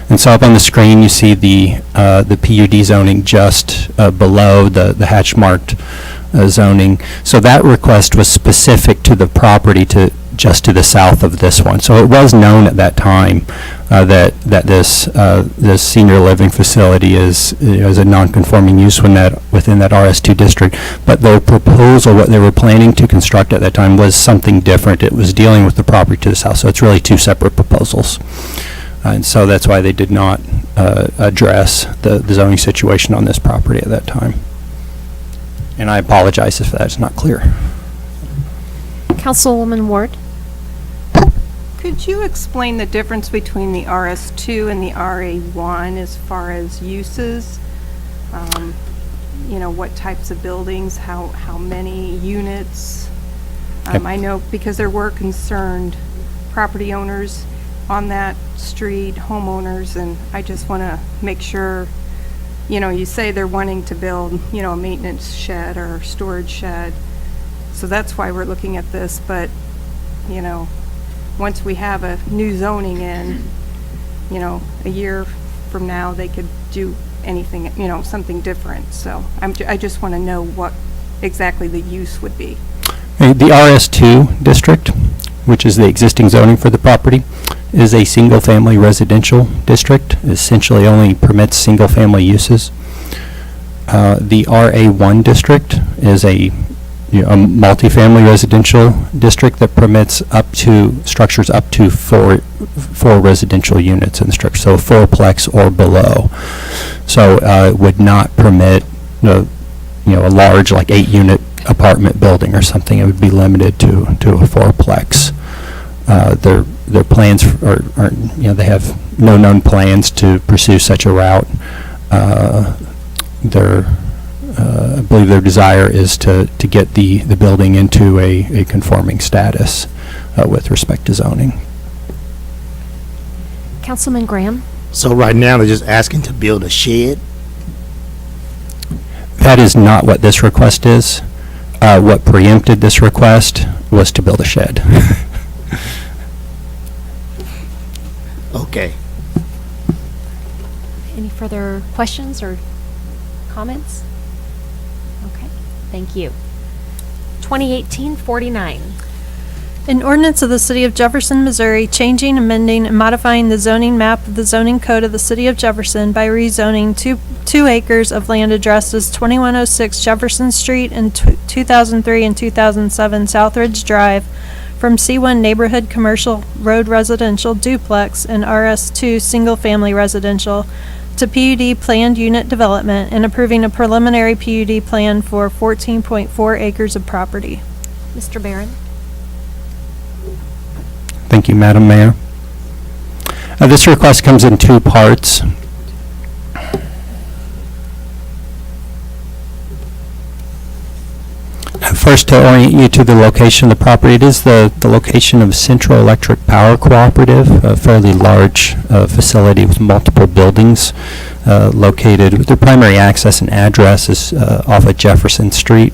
And so up on the screen you see the PUD zoning just below the hatch marked zoning. So that request was specific to the property just to the south of this one. So it was known at that time that this senior living facility is a non-conforming use within that RS2 district. But the proposal, what they were planning to construct at that time, was something different. It was dealing with the property to the south. So it's really two separate proposals. And so that's why they did not address the zoning situation on this property at that time. And I apologize if that's not clear. Councilwoman Ward? Could you explain the difference between the RS2 and the RA1 as far as uses? What types of buildings, how many units? I know because there were concerned property owners on that street, homeowners, and I just want to make sure, you say they're wanting to build, a maintenance shed or storage shed. So that's why we're looking at this, but, once we have a new zoning in, a year from now, they could do anything, something different. So I just want to know what exactly the use would be. The RS2 district, which is the existing zoning for the property, is a single-family residential district. It essentially only permits single-family uses. The RA1 district is a multifamily residential district that permits structures up to four residential units in the structure, so fourplex or below. So it would not permit a large, like 8-unit apartment building or something. It would be limited to a fourplex. Their plans they have no known plans to pursue such a route. I believe their desire is to get the building into a conforming status with respect to zoning. Councilman Graham? So right now they're just asking to build a shed? That is not what this request is. What preempted this request was to build a shed. Okay. Any further questions or comments? Okay, thank you. 2018-49. An ordinance of the City of Jefferson, Missouri, changing, amending, and modifying the zoning map of the zoning code of the City of Jefferson by rezoning 2 acres of land addressed as 2106 Jefferson Street and 2003 and 2007 Southridge Drive from C1 Neighborhood Commercial Road Residential Duplex and RS2 Single Family Residential to PUD Planned Unit Development and approving a preliminary PUD plan for 14.4 acres of property. Mr. Barron? Thank you, Madam Mayor. This request comes in 2 parts. First, to orient you to the location of the property, it is the location of Central Electric Power Cooperative, a fairly large facility with multiple buildings located. Their primary access and address is off of Jefferson Street.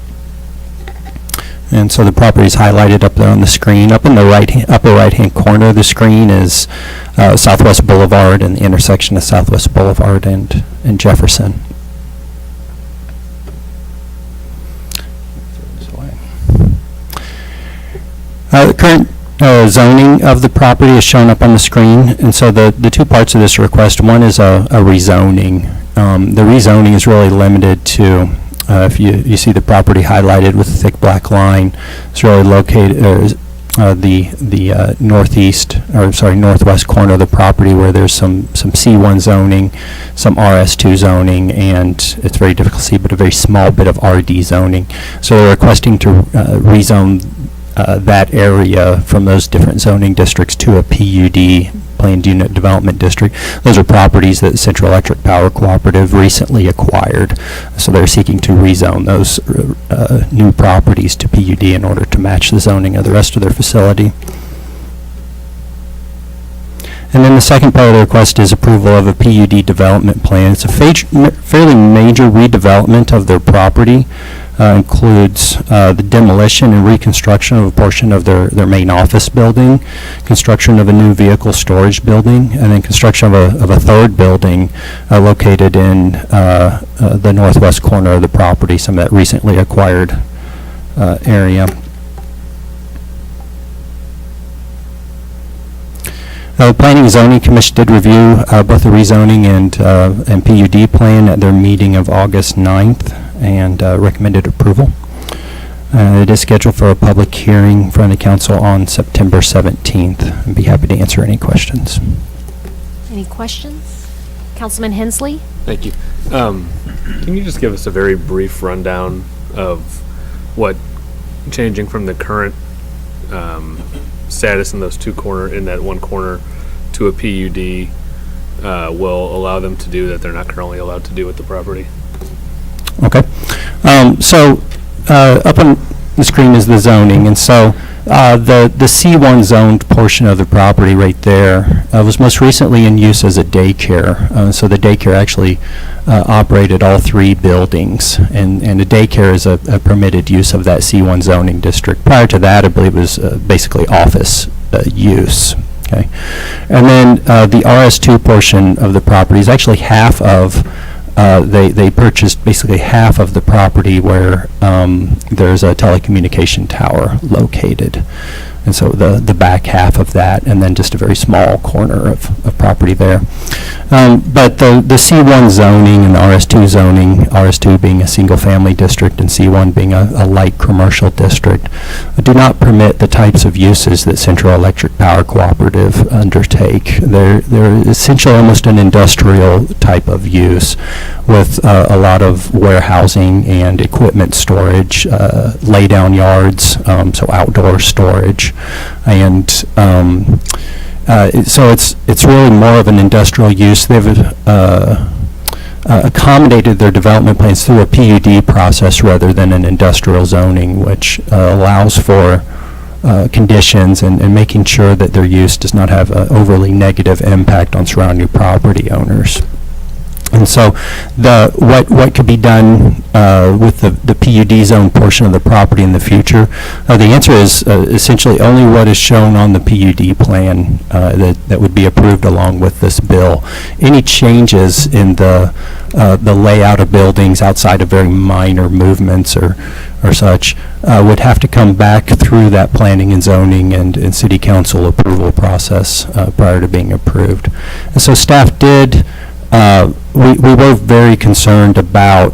And so the property is highlighted up there on the screen. Up in the upper right-hand corner of the screen is Southwest Boulevard and the intersection of Southwest Boulevard and Jefferson. The current zoning of the property is shown up on the screen, and so the two parts of this request, one is a rezoning. The rezoning is really limited to, if you see the property highlighted with a thick black line, it's really located, the northwest corner of the property where there's some C1 zoning, some RS2 zoning, and it's very difficult to see, but a very small bit of RD zoning. So they're requesting to rezone that area from those different zoning districts to a PUD, Planned Unit Development District. Those are properties that Central Electric Power Cooperative recently acquired. So they're seeking to rezone those new properties to PUD in order to match the zoning of the rest of their facility. And then the second part of the request is approval of a PUD development plan. It's a fairly major redevelopment of their property. Includes the demolition and reconstruction of a portion of their main office building, construction of a new vehicle storage building, and then construction of a third building located in the northwest corner of the property, some of that recently acquired area. The Planning and Zoning Commission did review both the rezoning and PUD plan at their meeting of August 9th and recommended approval. It is scheduled for a public hearing in front of the council on September 17th. I'd be happy to answer any questions. Any questions? Councilman Hensley? Thank you. Can you just give us a very brief rundown of what changing from the current status in that one corner to a PUD will allow them to do that they're not currently allowed to do with the property? Okay. So up on the screen is the zoning, and so the C1 zoned portion of the property right there was most recently in use as a daycare. So the daycare actually operated all three buildings, and a daycare is a permitted use of that C1 zoning district. Prior to that, I believe it was basically office use. Okay, and then the RS2 portion of the property is actually half of. They purchased basically half of the property where there's a telecommunication tower located. And so the back half of that, and then just a very small corner of property there. But the C1 zoning and the RS2 zoning, RS2 being a single-family district and C1 being a light commercial district, do not permit the types of uses that Central Electric Power Cooperative undertake. They're essentially almost an industrial type of use with a lot of warehousing and equipment storage, lay-down yards, so outdoor storage. And so it's really more of an industrial use. They've accommodated their development plans through a PUD process rather than an industrial zoning, which allows for conditions and making sure that their use does not have an overly negative impact on surrounding property owners. And so what could be done with the PUD zone portion of the property in the future? The answer is essentially only what is shown on the PUD plan that would be approved along with this bill. Any changes in the layout of buildings outside of very minor movements or such would have to come back through that planning and zoning and city council approval process prior to being approved. And so staff did we were very concerned about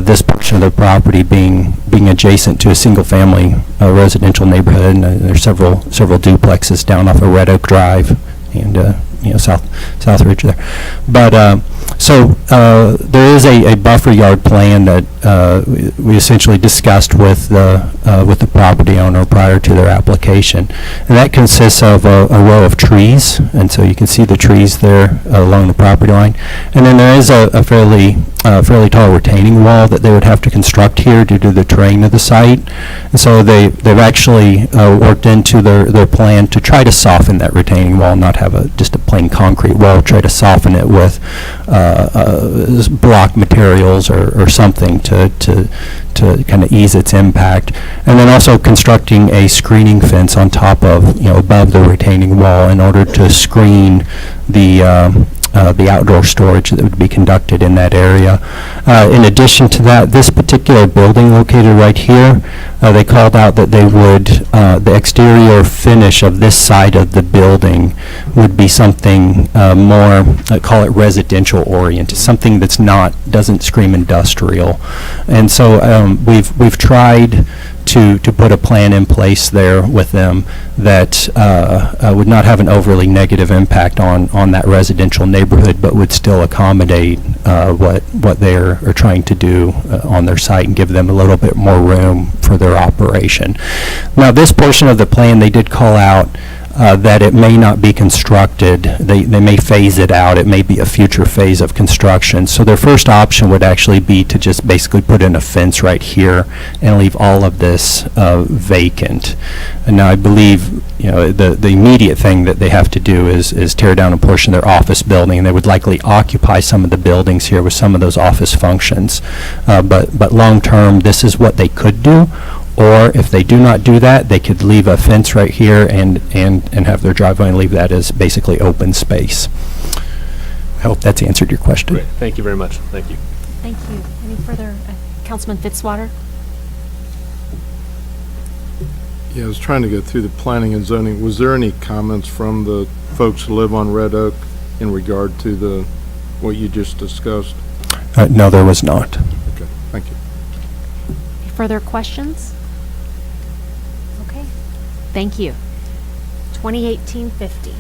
this portion of the property being adjacent to a single-family residential neighborhood, and there's several duplexes down off of Red Oak Drive and South Ridge there. But so there is a buffer yard plan that we essentially discussed with the property owner prior to their application, and that consists of a row of trees, and so you can see the trees there along the property line, and then there is a fairly tall retaining wall that they would have to construct here due to the terrain of the site, and so they've actually worked into their plan to try to soften that retaining wall, not have just a plain concrete wall, try to soften it with block materials or something to kind of ease its impact, and then also constructing a screening fence on top of above the retaining wall in order to screen the the outdoor storage that would be conducted in that area. In addition to that, this particular building located right here, they called out that they would, the exterior finish of this side of the building would be something more, call it residential oriented, something that's not, doesn't scream industrial. And so we've tried to put a plan in place there with them that would not have an overly negative impact on that residential neighborhood, but would still accommodate what they're are trying to do on their site and give them a little bit more room for their operation. Now, this portion of the plan, they did call out that it may not be constructed. They may phase it out. It may be a future phase of construction. So their first option would actually be to just basically put in a fence right here and leave all of this vacant. And now I believe, you know, the immediate thing that they have to do is tear down a portion of their office building, and they would likely occupy some of the buildings here with some of those office functions. But long term, this is what they could do. Or if they do not do that, they could leave a fence right here and have their driveway and leave that as basically open space. I hope that's answered your question. Great. Thank you very much. Thank you. Thank you. Any further, Councilman Fitzwater? Yeah, I was trying to go through the planning and zoning. Was there any comments from the folks who live on Red Oak in regard to what you just discussed? No, there was not. Okay, thank you. Any further questions? Okay. Thank you. 2018-50.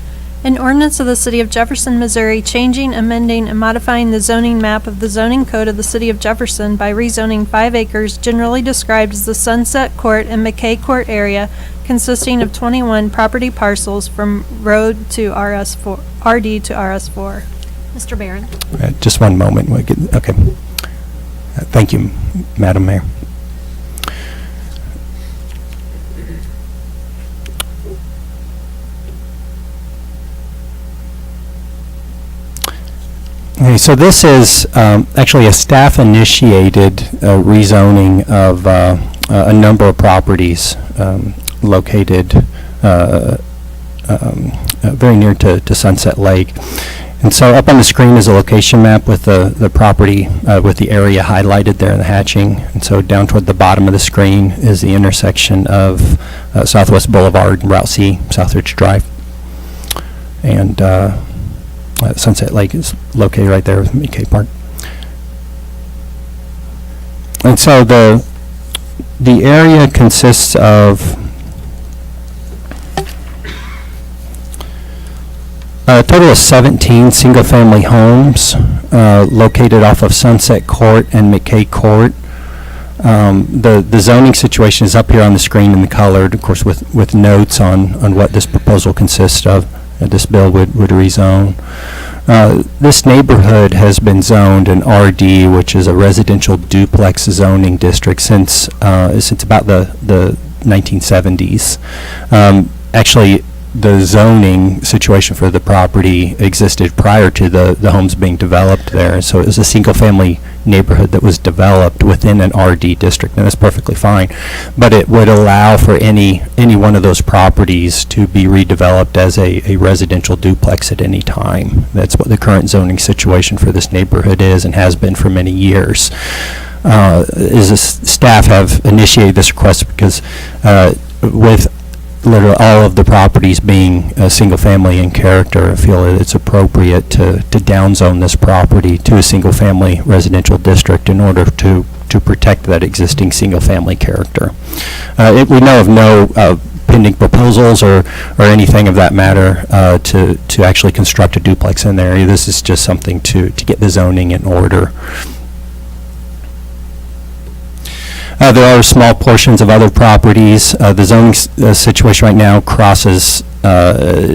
An ordinance of the City of Jefferson, Missouri, changing, amending, and modifying the zoning map of the zoning code of the City of Jefferson by rezoning 5 acres generally described as the Sunset Court and McKay Court area, consisting of 21 property parcels from Road to RS4, RD to RS4. Mr. Barron. Just one moment. Okay. Thank you, Madam Mayor. Okay, so this is actually a staff-initiated rezoning of a number of properties located very near to Sunset Lake. And so up on the screen is a location map with the property, with the area highlighted there in the hatching. And so down toward the bottom of the screen is the intersection of Southwest Boulevard and Route C, Southridge Drive. And Sunset Lake is located right there with McKay Park. And so the area consists of a total of 17 single-family homes located off of Sunset Court and McKay Court. The zoning situation is up here on the screen in the colored, of course, with notes on what this proposal consists of. This bill would rezone. This neighborhood has been zoned an RD, which is a residential duplex zoning district since about the 1970s. Actually, the zoning situation for the property existed prior to the homes being developed there. So it was a single-family neighborhood that was developed within an RD district, and that's perfectly fine. But it would allow for any one of those properties to be redeveloped as a residential duplex at any time. That's what the current zoning situation for this neighborhood is and has been for many years. Staff have initiated this request because with literally all of the properties being single-family in character, I feel that it's appropriate to downzone this property to a single-family residential district in order to protect that existing single-family character. We know of no pending proposals or anything of that matter to actually construct a duplex in the area. This is just something to get the zoning in order. There are small portions of other properties. The zoning situation right now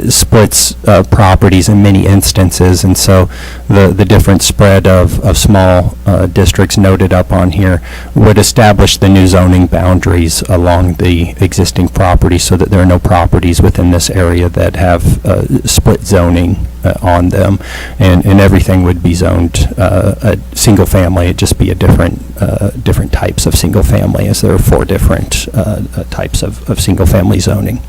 splits properties in many instances, and so the different spread of small districts noted up on here would establish the new zoning boundaries along the existing property so that there are no properties within this area that have split zoning on them, and everything would be zoned a single family. It'd just be a different types of single family, as there are 4 different types of single family zoning.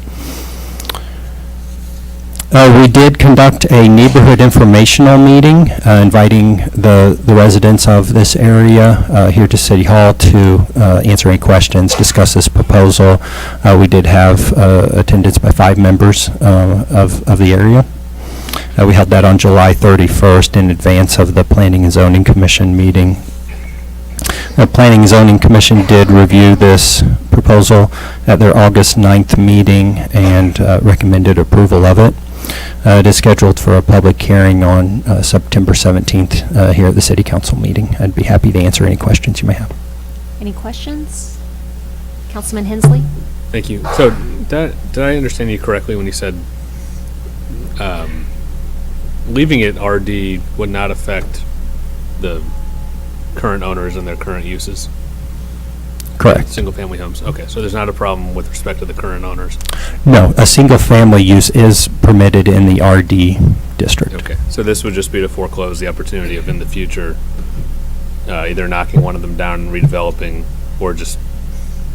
We did conduct a neighborhood informational meeting, inviting the residents of this area here to City Hall to answer any questions, discuss this proposal. We did have attendance by 5 members of the area. We held that on July 31st in advance of the Planning and Zoning Commission meeting. The Planning and Zoning Commission did review this proposal at their August 9th meeting and recommended approval of it. It is scheduled for a public hearing on September 17th here at the City Council meeting. I'd be happy to answer any questions you may have. Any questions? Councilman Hensley? Thank you. So, did I understand you correctly when you said leaving it RD would not affect the current owners and their current uses? Correct. Single-family homes. Okay, so there's not a problem with respect to the current owners? No, a single-family use is permitted in the RD district. Okay, so this would just be to foreclose the opportunity of, in the future, either knocking one of them down and redeveloping, or just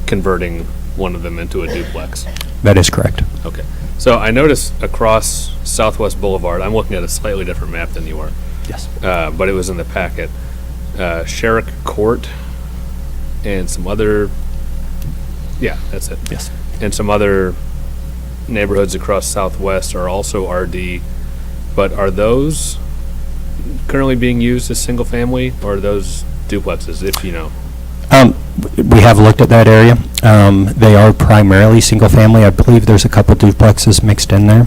converting one of them into a duplex? That is correct. Okay. So I noticed across Southwest Boulevard, I'm looking at a slightly different map than you are. Yes. But it was in the packet. Sherrick Court and some other, yeah, that's it. Yes. And some other neighborhoods across Southwest are also RD, but are those currently being used as single family, or are those duplexes, if you know? We have looked at that area. They are primarily single family. I believe there's a couple duplexes mixed in there.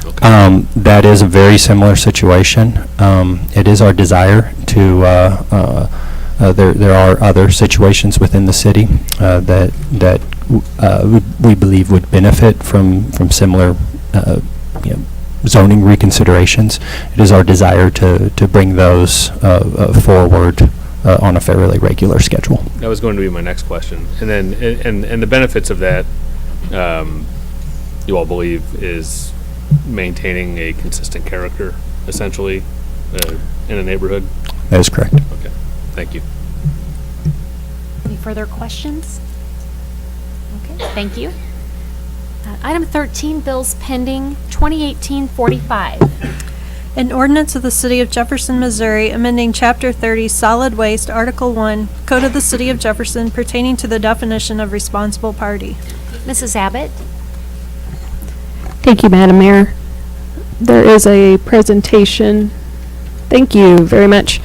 Okay. That is a very similar situation. It is our desire to, there are other situations within the city that we believe would benefit from similar zoning reconsiderations. It is our desire to bring those forward on a fairly regular schedule. That was going to be my next question. And then, and the benefits of that, you all believe, is maintaining a consistent character, essentially, in a neighborhood? That is correct. Okay, thank you. Any further questions? Okay, thank you. Item 13, bills pending, 2018-45. An ordinance of the City of Jefferson, Missouri, amending Chapter 30 Solid Waste, Article 1, Code of the City of Jefferson pertaining to the definition of responsible party. Mrs. Abbott? Thank you, Madam Mayor. There is a presentation. Thank you very much.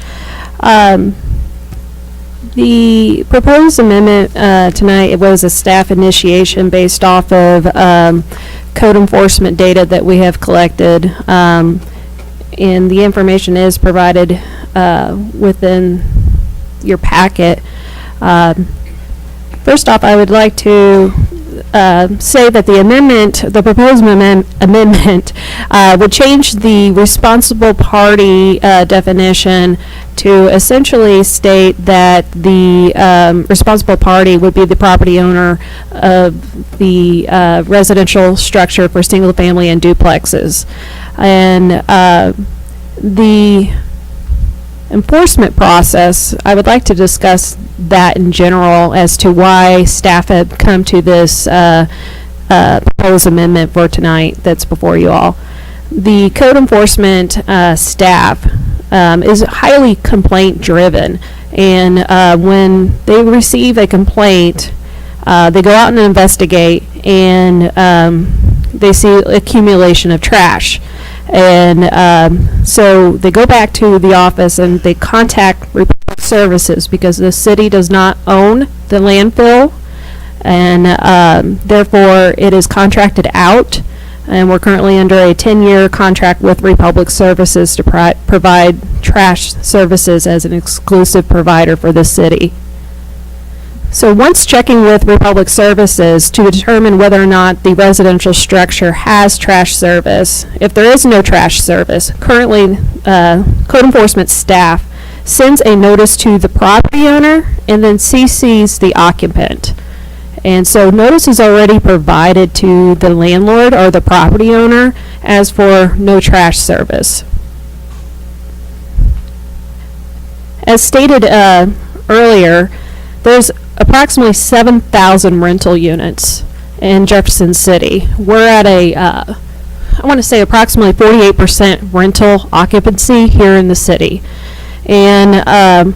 The proposed amendment tonight, it was a staff initiation based off of code enforcement data that we have collected. And the information is provided within your packet. First off, I would like to say that the proposed amendment would change the responsible party definition to essentially state that the responsible party would be the property owner of the residential structure for single family and duplexes. And the enforcement process, I would like to discuss that in general as to why staff had come to this proposed amendment for tonight that's before you all. The code enforcement staff is highly complaint driven, and when they receive a complaint, they go out and investigate, and they see accumulation of trash. And so they go back to the office and they contact Republic Services because the city does not own the landfill, and therefore it is contracted out. And we're currently under a 10-year contract with Republic Services to provide trash services as an exclusive provider for the city. So once checking with Republic Services to determine whether or not the residential structure has trash service, if there is no trash service, currently code enforcement staff sends a notice to the property owner and then CCs the occupant. And so notice is already provided to the landlord or the property owner as for no trash service. As stated earlier, there's approximately 7,000 rental units in Jefferson City. We're at a I want to say approximately 48% rental occupancy here in the city. And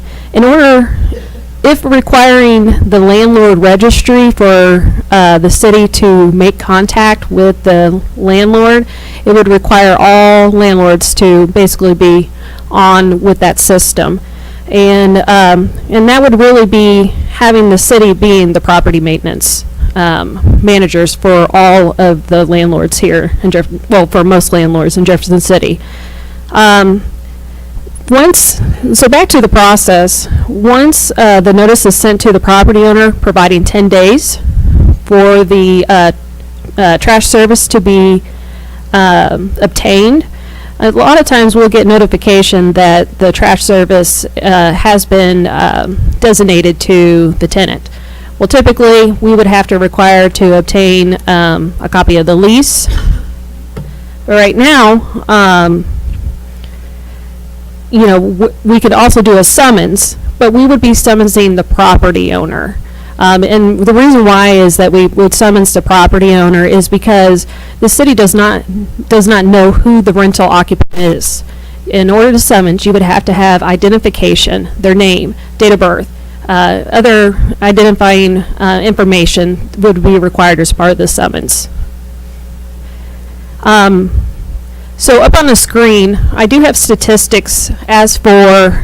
if requiring the landlord registry for the city to make contact with the landlord, it would require all landlords to basically be on with that system. And that would really be having the city being the property maintenance managers for all of the landlords here in for most landlords in Jefferson City. So back to the process, once the notice is sent to the property owner, providing 10 days for the trash service to be obtained, a lot of times we'll get notification that the trash service has been designated to the tenant. Well, typically, we would have to require to obtain a copy of the lease. But right now, we could also do a summons, but we would be summonsing the property owner. And the reason why is that we would summons the property owner is because the city does not know who the rental occupant is. In order to summons, you would have to have identification, their name, date of birth, other identifying information would be required as part of the summons. So up on the screen, I do have statistics as for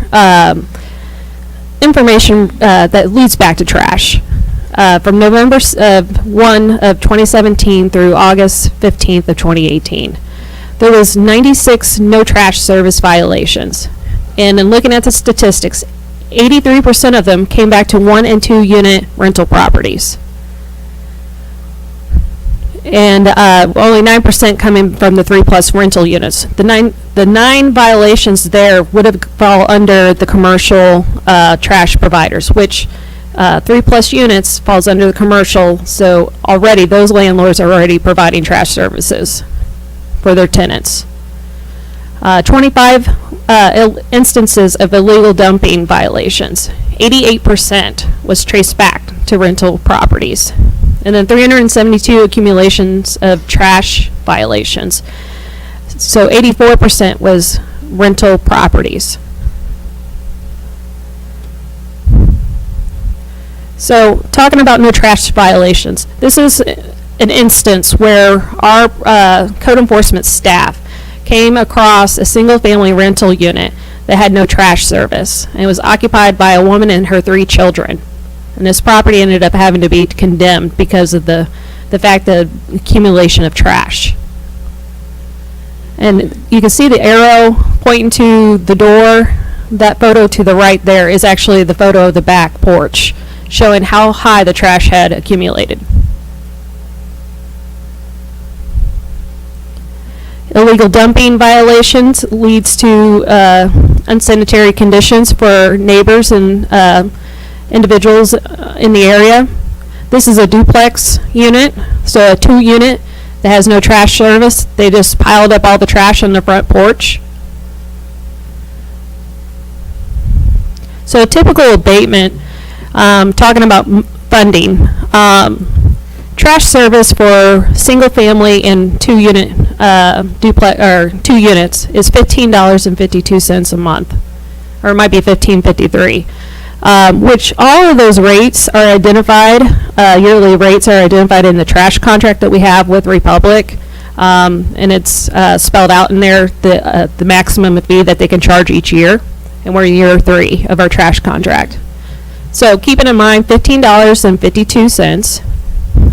information that leads back to trash. From November 1 of 2017 through August 15th of 2018. There was 96 no trash service violations. And in looking at the statistics, 83% of them came back to 1 and 2 unit rental properties. And only 9% coming from the 3+ rental units. The nine violations there would have fall under the commercial trash providers, which 3+ units falls under the commercial, so already those landlords are already providing trash services for their tenants. 25 instances of illegal dumping violations. 88% was traced back to rental properties. And then 372 accumulations of trash violations. So 84% was rental properties. So talking about no trash violations, this is an instance where our code enforcement staff came across a single-family rental unit that had no trash service. And it was occupied by a woman and her 3 children. And this property ended up having to be condemned because of the fact that accumulation of trash. And you can see the arrow pointing to the door. That photo to the right there is actually the photo of the back porch, showing how high the trash had accumulated. Illegal dumping violations leads to unsanitary conditions for neighbors and individuals in the area. This is a duplex unit, so a 2 unit that has no trash service. They just piled up all the trash on the front porch. So a typical abatement, talking about funding, trash service for single family and 2 unit duplex or 2 units is $15.52 a month, or it might be $15.53. Which all of those rates are identified, yearly rates are identified in the trash contract that we have with Republic, and it's spelled out in there the maximum fee that they can charge each year, and we're in year 3 of our trash contract. So keeping in mind $15.52,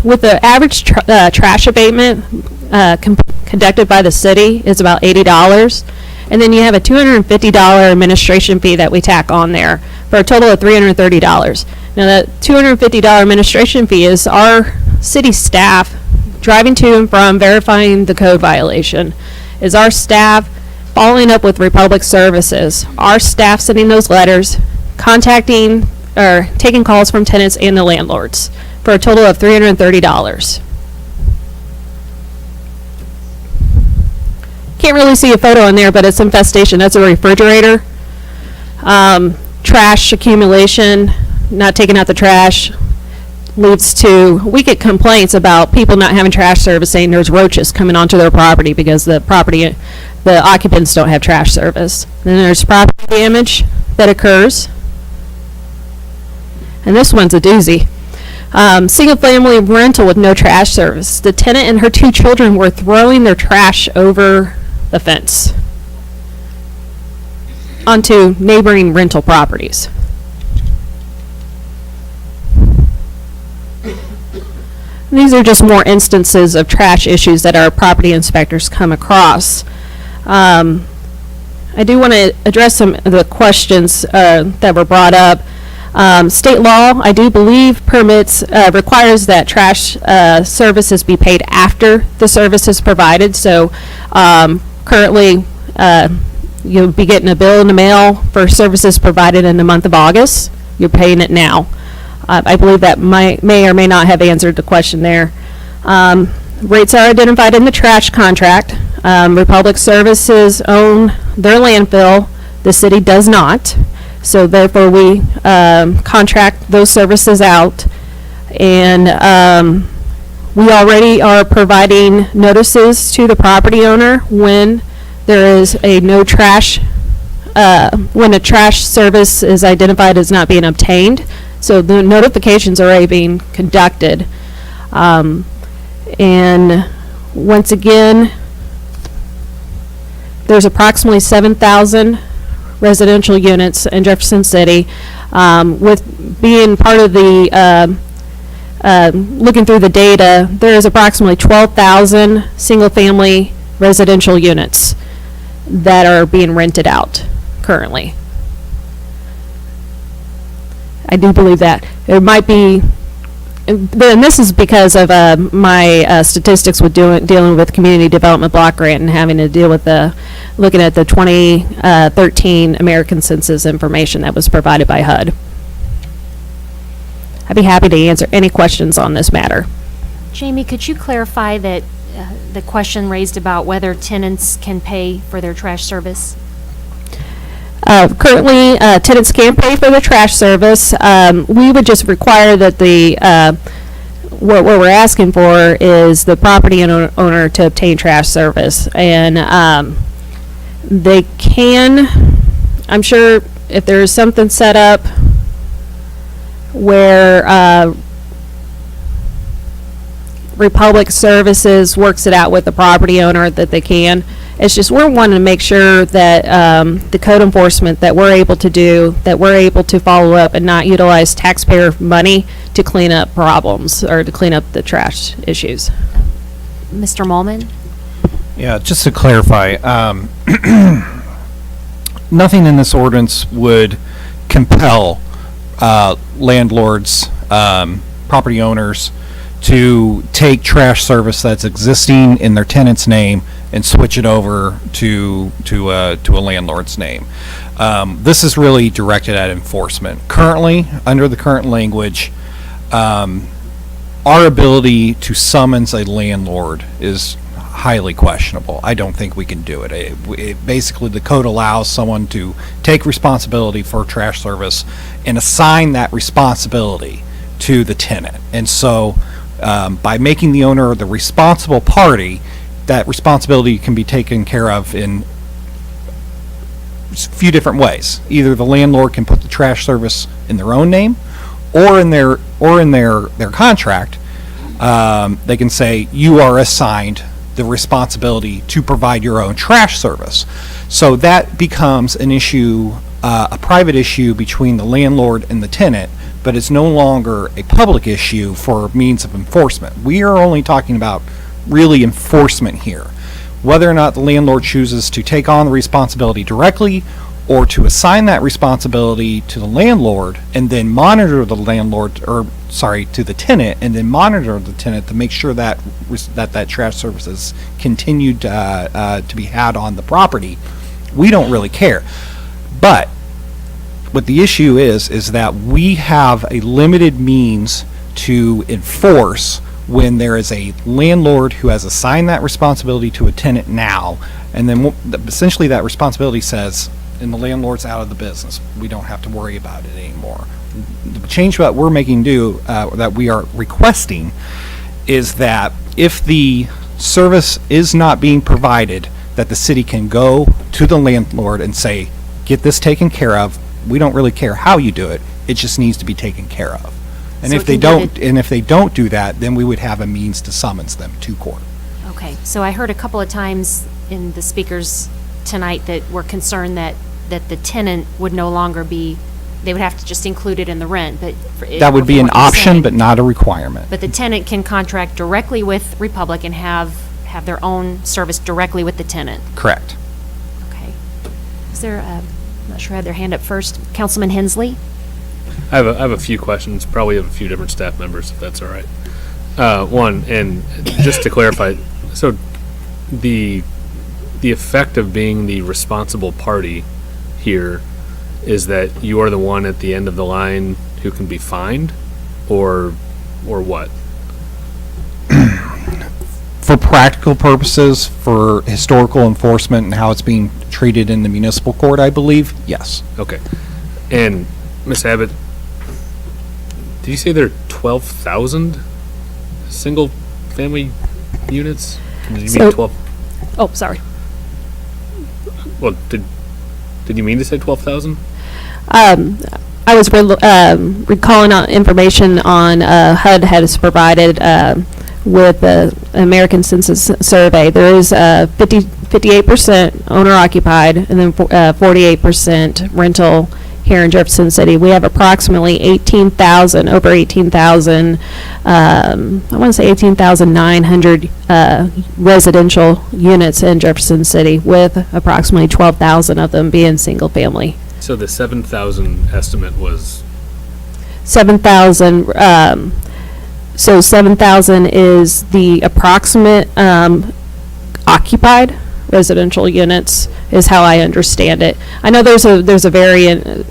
with the average trash abatement conducted by the city is about $80. And then you have a $250 administration fee that we tack on there for a total of $330. Now that $250 administration fee is our city staff driving to and from verifying the code violation, is our staff following up with Republic Services, our staff sending those letters, contacting or taking calls from tenants and the landlords for a total of $330. Can't really see a photo in there, but it's infestation. That's a refrigerator. Trash accumulation, not taking out the trash. leads to, we get complaints about people not having trash service, saying there's roaches coming onto their property because the occupants don't have trash service. Then there's property damage that occurs. And this one's a doozy. Single-family rental with no trash service. The tenant and her 2 children were throwing their trash over the fence onto neighboring rental properties. These are just more instances of trash issues that our property inspectors come across. I do want to address some of the questions that were brought up. State law, I do believe, requires that trash services be paid after the service is provided. So currently, you'll be getting a bill in the mail for services provided in the month of August. You're paying it now. I believe that may or may not have answered the question there. Rates are identified in the trash contract. Republic Services own their landfill. The city does not. So therefore, we contract those services out. And we already are providing notices to the property owner when there is a no trash, when a trash service is identified as not being obtained. So the notifications are already being conducted. And once again, there's approximately 7,000 residential units in Jefferson City. With being part of the, looking through the data, there is approximately 12,000 single-family residential units that are being rented out currently. I do believe that. There might be, and this is because of my statistics with dealing with community development block grant and having to deal with looking at the 2013 American Census information that was provided by HUD. I'd be happy to answer any questions on this matter. Jamie, could you clarify that the question raised about whether tenants can pay for their trash service? Currently, tenants can pay for the trash service. We would just require that what we're asking for is the property owner to obtain trash service. And they can, I'm sure if there's something set up where Republic Services works it out with the property owner that they can. It's just we're wanting to make sure that the code enforcement that we're able to do, that we're able to follow up and not utilize taxpayer money to clean up problems or to clean up the trash issues. Mr. Mullman? Yeah, just to clarify, nothing in this ordinance would compel landlords, property owners to take trash service that's existing in their tenant's name and switch it over to a landlord's name. This is really directed at enforcement. Currently, under the current language, our ability to summons a landlord is highly questionable. I don't think we can do it. Basically, the code allows someone to take responsibility for trash service and assign that responsibility to the tenant. And so, by making the owner the responsible party, that responsibility can be taken care of in a few different ways. Either the landlord can put the trash service in their own name, or in their contract, they can say you are assigned the responsibility to provide your own trash service. So that becomes an issue, a private issue between the landlord and the tenant, but it's no longer a public issue for means of enforcement. We are only talking about really enforcement here. Whether or not the landlord chooses to take on the responsibility directly or to assign that responsibility to the landlord and then monitor the landlord, or sorry, to the tenant, and then monitor the tenant to make sure that that trash service is continued to be had on the property, we don't really care. But what the issue is that we have a limited means to enforce when there is a landlord who has assigned that responsibility to a tenant now, and then essentially that responsibility says, and the landlord's out of the business, we don't have to worry about it anymore. the change that we're making that we are requesting is that if the service is not being provided, that the city can go to the landlord and say, get this taken care of. We don't really care how you do it. It just needs to be taken care of. And So if it they can don't, get and if they don't do that, then we would have a means to summons them to court. Okay, so I heard a couple of times in the speakers tonight that were concerned that the tenant would no longer be, they would have to just include it in the rent, but. That would be an from what you're option, saying- but not a requirement. But the tenant can contract directly with Republic and have their own service directly with the tenant. Correct. Okay. Is there, I'm not sure I had their hand up first. Councilman Hensley? I have a few questions, probably have a few different staff members, if that's all right. One, and just to clarify, so the effect of being the responsible party here is that you are the one at the end of the line who can be fined, or what? For practical purposes, for historical enforcement and how it's being treated in the municipal court, I believe, yes. Okay. And Ms. Abbott, did you say there are 12,000 single-family units? Did you So- mean 12? Oh, sorry. Well, did you mean to say 12,000? I was recalling information on HUD has provided with the American Census Survey. There is 58% owner occupied and then 48% rental here in Jefferson City. We have approximately 18,000, over 18,000, I want to say 18,900 residential units in Jefferson City, with approximately 12,000 of them being single family. So the 7,000 estimate was 7,000, so 7,000 is the approximate occupied residential units, is how I understand it. I know there's a variant.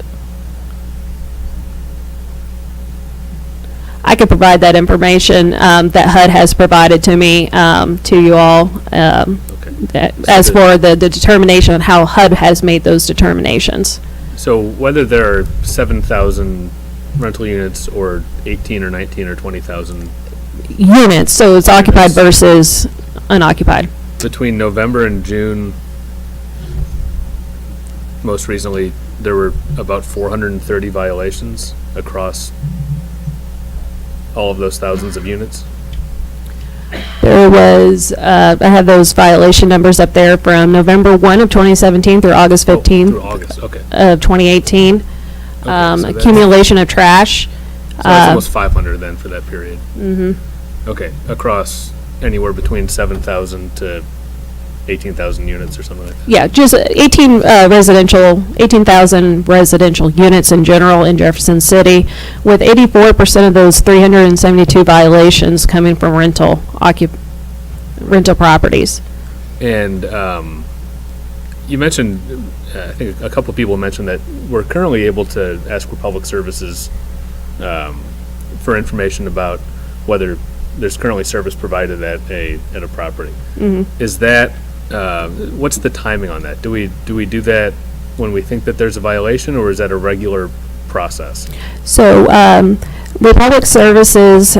I could provide that information that HUD has provided to me, to you all, as for the determination on how HUD has made those determinations. So whether there are 7,000 rental units or 18 or 19 or 20,000 Units, so it's occupied versus unoccupied. between November and June, most recently, there were about 430 violations across all of those thousands of units. There was, I have those violation numbers up there from November 1 of 2017 through August 15th. Through August, okay. Of 2018. so that's- Accumulation of trash. So that's almost 500 then for that period. Mm-hmm. Okay, across anywhere between 7,000 to 18,000 units or something like that. Yeah, just 18,000 residential units in general in Jefferson City, with 84% of those 372 violations coming from rental properties. And you mentioned, I think a couple of people mentioned that we're currently able to ask Republic Services for information about whether there's currently service provided at a property. Mhm. Is that what's the timing on that? Do we do that when we think that there's a violation, or is that a regular process? So, Republic Services,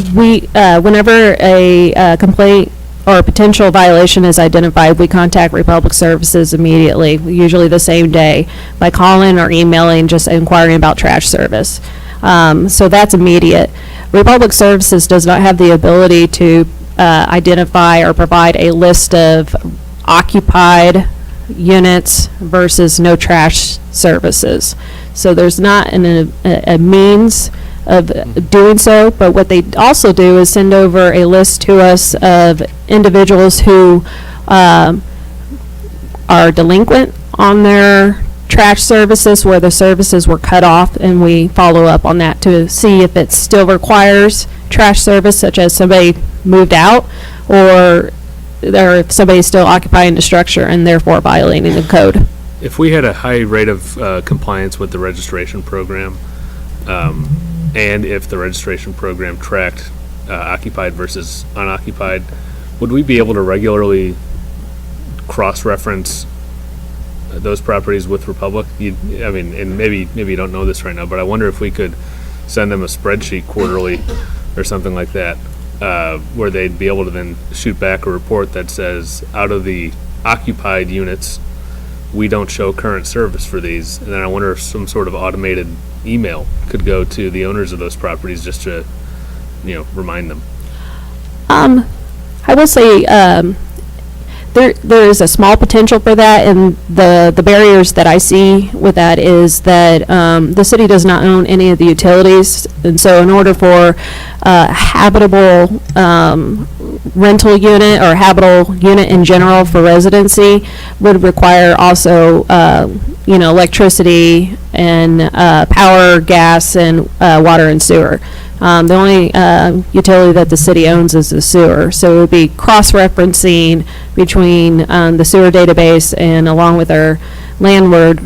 whenever a complaint or a potential violation is identified, we contact Republic Services immediately, usually the same day, by calling or emailing, just inquiring about trash service. So that's immediate. Republic Services does not have the ability to identify or provide a list of occupied units versus no trash services. So there's not a means of doing so, but what they also do is send over a list to us of individuals who are delinquent on their trash services, where the services were cut off, and we follow up on that to see if it still requires trash service, such as somebody moved out, or if somebody's still occupying the structure and therefore violating the code. If we had a high rate of compliance with the registration program, and if the registration program tracked occupied versus unoccupied, would we be able to regularly cross-reference those properties with Republic? I mean, and maybe you don't know this right now, but I wonder if we could send them a spreadsheet quarterly or something like that, where they'd be able to then shoot back a report that says, out of the occupied units, we don't show current service for these. And then I wonder if some sort of automated email could go to the owners of those properties just to, remind them. I will say, there is a small potential for that, and the barriers that I see with that is that the city does not own any of the utilities, and so in order for a habitable rental unit or habitable unit in general for residency would require also electricity and power, gas, and water and sewer. The only utility that the city owns is the sewer, so it would be cross-referencing between the sewer database and along with our landlord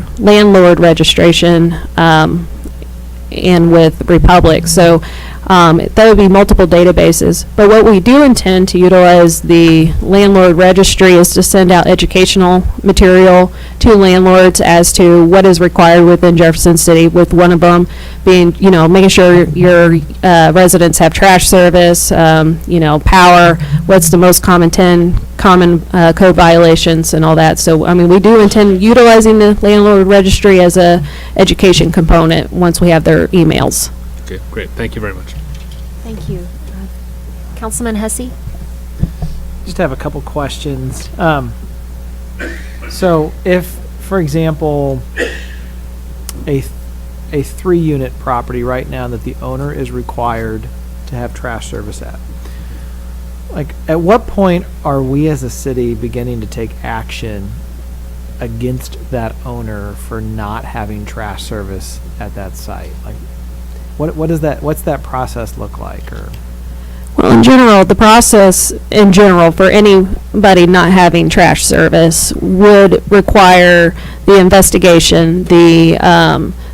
registration and with Republic. So that would be multiple databases. But what we do intend to utilize the landlord registry is to send out educational material to landlords as to what is required within Jefferson City, with one of them being, making sure your residents have trash service, power, what's the most common code violations and all that. So, I mean, we do intend utilizing the landlord registry as a education component once we have their emails. Okay, great. Thank you very much. Thank you. Councilman Hussey? Just have a couple questions. So if, for example, a 3-unit property right now that the owner is required to have trash service at, like, at what point are we as a city beginning to take action against that owner for not having trash service at that site? Like, what's that process look like? Or Well, in general, the process in general for anybody not having trash service would require the investigation, the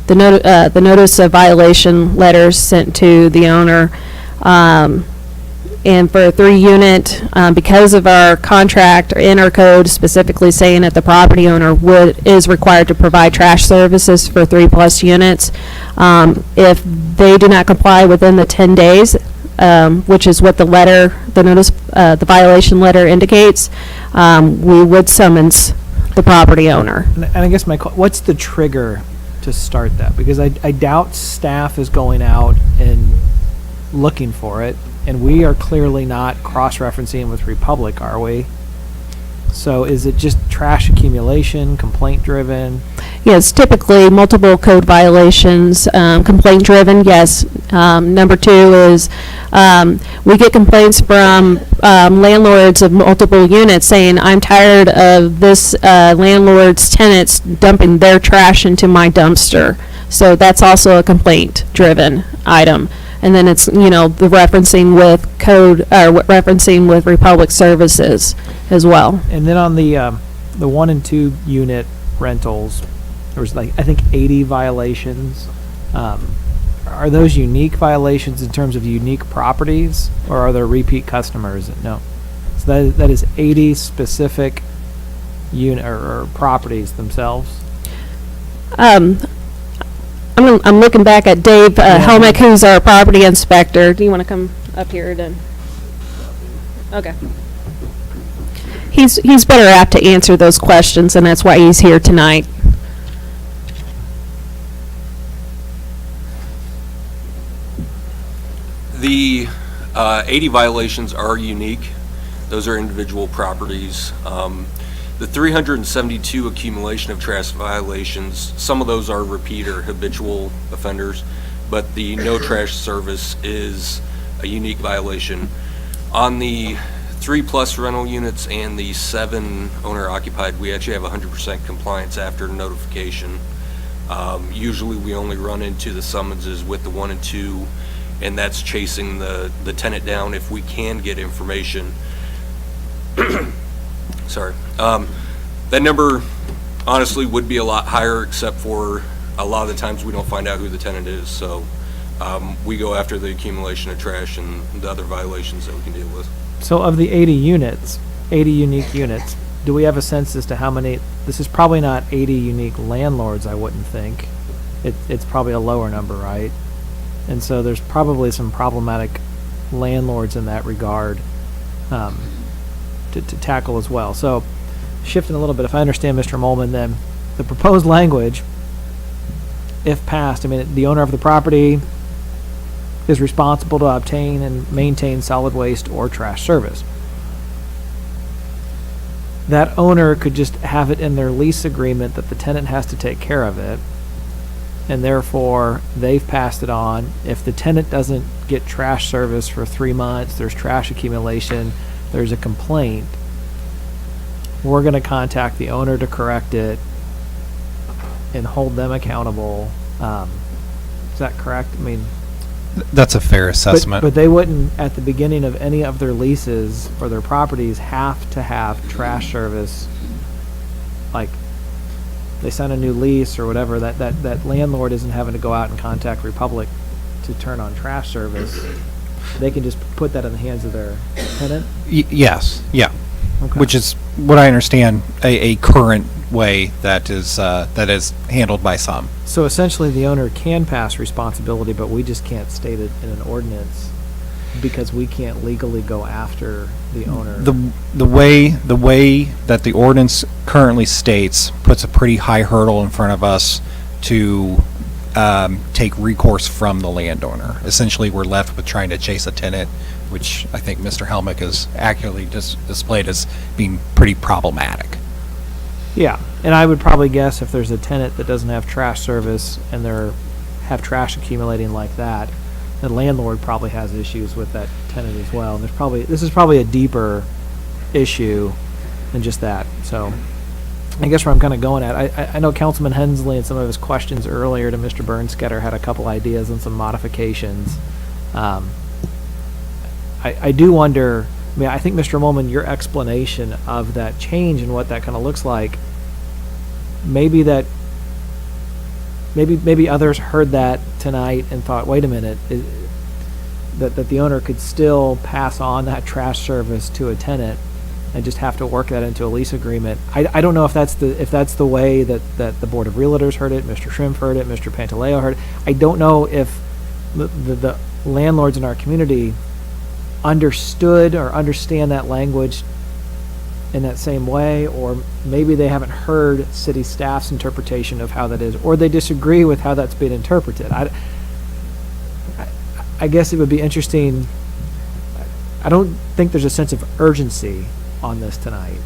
notice of violation letters sent to the owner, and for a 3-unit, because of our contract or in our code specifically saying that the property owner is required to provide trash services for 3+ units, if they do not comply within the 10 days, which is what the violation letter indicates, we would summons the property owner. And I guess what's the trigger to start that? Because I doubt staff is going out and looking for it, and we are clearly not cross-referencing with Republic, are we? So is it just trash accumulation, complaint-driven? Yes, typically multiple code violations, complaint-driven, yes. Number 2 is we get complaints from landlords of multiple units saying, I'm tired of this landlord's tenants dumping their trash into my dumpster. So that's also a complaint-driven item. And then it's, the referencing with code, referencing with Republic Services as well. And then on the 1 and 2 unit rentals, there was I think 80 violations. Are those unique violations in terms of unique properties, or are there repeat customers? No. So that is 80 specific unit or properties themselves. I'm looking back at Dave Helmick, who's our property inspector. Do you want to come up here then? Okay. He's better apt to answer those questions, and that's why he's here tonight. The 80 violations are unique. Those are individual properties. The 372 accumulation of trash violations, some of those are repeat or habitual offenders, but the no trash service is a unique violation. On the 3+ rental units and the 7 owner occupied, we actually have 100% compliance after notification. Usually we only run into the summonses with the 1 and 2, and that's chasing the tenant down if we can get information. Sorry. That number honestly would be a lot higher, except for a lot of the times we don't find out who the tenant is. So we go after the accumulation of trash and the other violations that we can deal with. So of the 80 units, 80 unique units, do we have a sense as to how many, this is probably not 80 unique landlords, I wouldn't think. It's probably a lower number, right? And so there's probably some problematic landlords in that regard to tackle as well. So shifting a little bit, if I understand Mr. Molman, then the proposed language, if passed, I mean, the owner of the property is responsible to obtain and maintain solid waste or trash service. That owner could just have it in their lease agreement that the tenant has to take care of it, and therefore they've passed it on. If the tenant doesn't get trash service for 3 months, there's trash accumulation, there's a complaint, we're going to contact the owner to correct it and hold them accountable. Is that correct? I mean, That's a fair assessment. But they wouldn't, at the beginning of any of their leases for their properties, have to have trash service. Like, they sign a new lease or whatever, that landlord isn't having to go out and contact Republic to turn on trash service. They can just put that in the hands of their tenant? Yes, yeah. Okay. Which is what I understand a current way that is handled by some. So essentially, the owner can pass responsibility, but we just can't state it in an ordinance because we can't legally go after the owner. The way that the ordinance currently states puts a pretty high hurdle in front of us to take recourse from the landowner. Essentially, we're left with trying to chase a tenant, which I think Mr. Helmick has accurately displayed as being pretty problematic. Yeah, and I would probably guess if there's a tenant that doesn't have trash service and have trash accumulating like that, the landlord probably has issues with that tenant as well. And this is probably a deeper issue than just that. So I guess where I'm kind of going at, I know Councilman Hensley and some of his questions earlier to Mr. Bernsketter had a couple ideas and some modifications. I do wonder, I mean, I think, Mr. Molman, your explanation of that change and what that kind of looks like, maybe others heard that tonight and thought, wait a minute, that the owner could still pass on that trash service to a tenant and just have to work that into a lease agreement. I don't know if that's the way that the Board of Realtors heard it, Mr. Shrimp heard it, Mr. Pantaleo heard it. I don't know if the landlords in our community understood or understand that language in that same way, or maybe they haven't heard city staff's interpretation of how that is, or they disagree with how that's been interpreted. I guess it would be interesting. I don't think there's a sense of urgency on this tonight.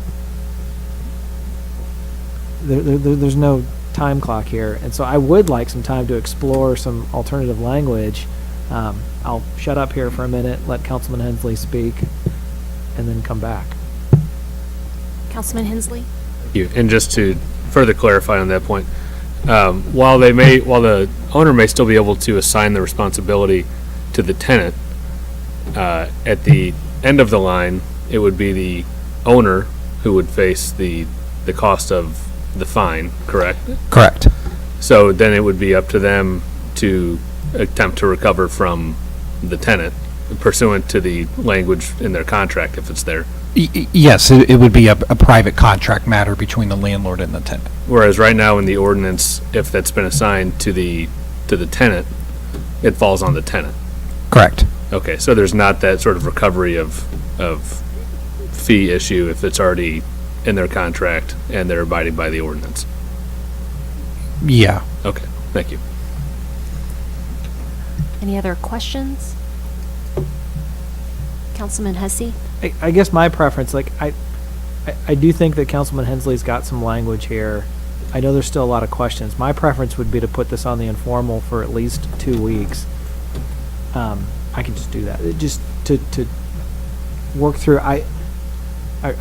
There's no time clock here, and so I would like some time to explore some alternative language. I'll shut up here for a minute, let Councilman Hensley speak, and then come back. Councilman Hensley? Thank you. And just to further clarify on that point, while the owner may still be able to assign the responsibility to the tenant, at the end of the line, it would be the owner who would face the cost of the fine, correct? Correct. So then it would be up to them to attempt to recover from the tenant pursuant to the language in their contract, if it's there. Yes, it would be a private contract matter between the landlord and the tenant. Whereas right now in the ordinance, if that's been assigned to the tenant, it falls on the tenant. Correct. Okay, so there's not that sort of recovery of fee issue if it's already in their contract and they're abiding by the ordinance. Yeah. Okay, thank you. Any other questions? Councilman Hussey? I guess my preference, like, I do think that Councilman Hensley's got some language here. I know there's still a lot of questions. My preference would be to put this on the informal for at least 2 weeks. I can just do that. Just to work through. I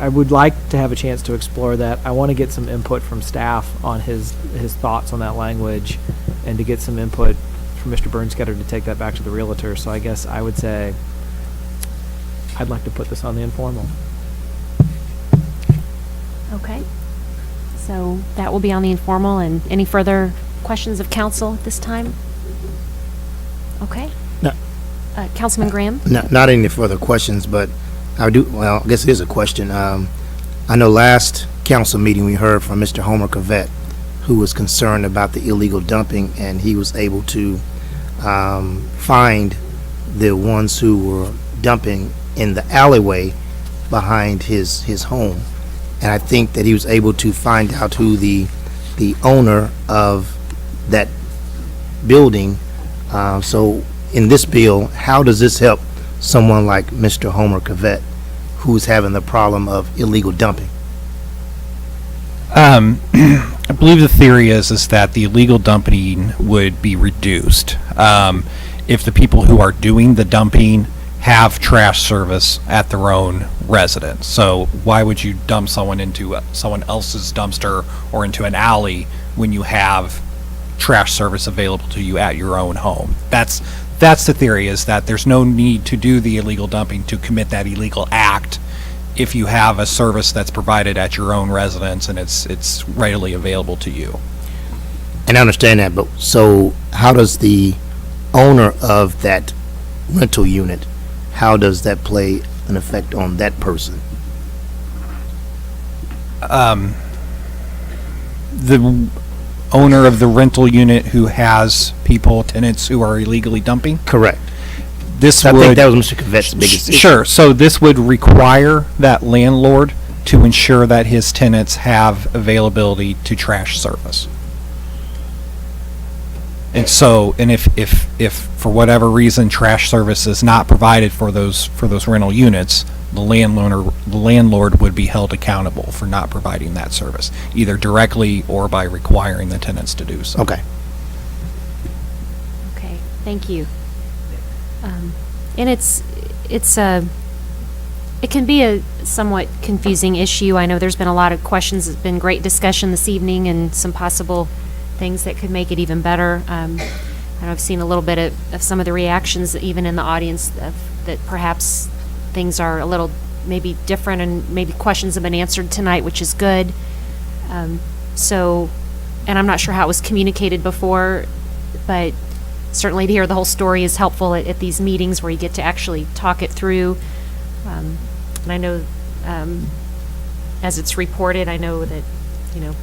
would like to have a chance to explore that. I want to get some input from staff on his thoughts on that language, and to get some input from Mr. Bernsketter to take that back to the realtor. So I guess I would say I'd like to put this on the informal. Okay. So that will be on the informal, and any further questions of council at this time? Okay. No. Councilman Graham? Not any further questions, but I guess it is a question. I know last council meeting, we heard from Mr. Homer Cavett, who was concerned about the illegal dumping, and he was able to find the ones who were dumping in the alleyway behind his home. And I think that he was able to find out who the owner of that building. So in this bill, how does this help someone like Mr. Homer Cavett, who's having the problem of illegal dumping? I believe the theory is that the illegal dumping would be reduced if the people who are doing the dumping have trash service at their own residence. So why would you dump someone into someone else's dumpster or into an alley when you have trash service available to you at your own home? That's the theory, is that there's no need to do the illegal dumping to commit that illegal act if you have a service that's provided at your own residence and it's readily available to you. And I understand that, but so how does the owner of that rental unit, how does that play an effect on that person? The owner of the rental unit who has tenants who are illegally dumping? Correct. I think that was Mr. Cavett's biggest issue. Sure. So this would require that landlord to ensure that his tenants have availability to trash service. And so, and if for whatever reason trash service is not provided for those rental units, the landlord would be held accountable for not providing that service, either directly or by requiring the tenants to do so. Okay. Okay, thank you. And it can be a somewhat confusing issue. I know there's been a lot of questions. It's been great discussion this evening and some possible things that could make it even better. And I've seen a little bit of some of the reactions, even in the audience, that perhaps things are a little maybe different and maybe questions have been answered tonight, which is good. So, and I'm not sure how it was communicated before, but certainly to hear the whole story is helpful at these meetings where you get to actually talk it through. And I know, as it's reported, I know that,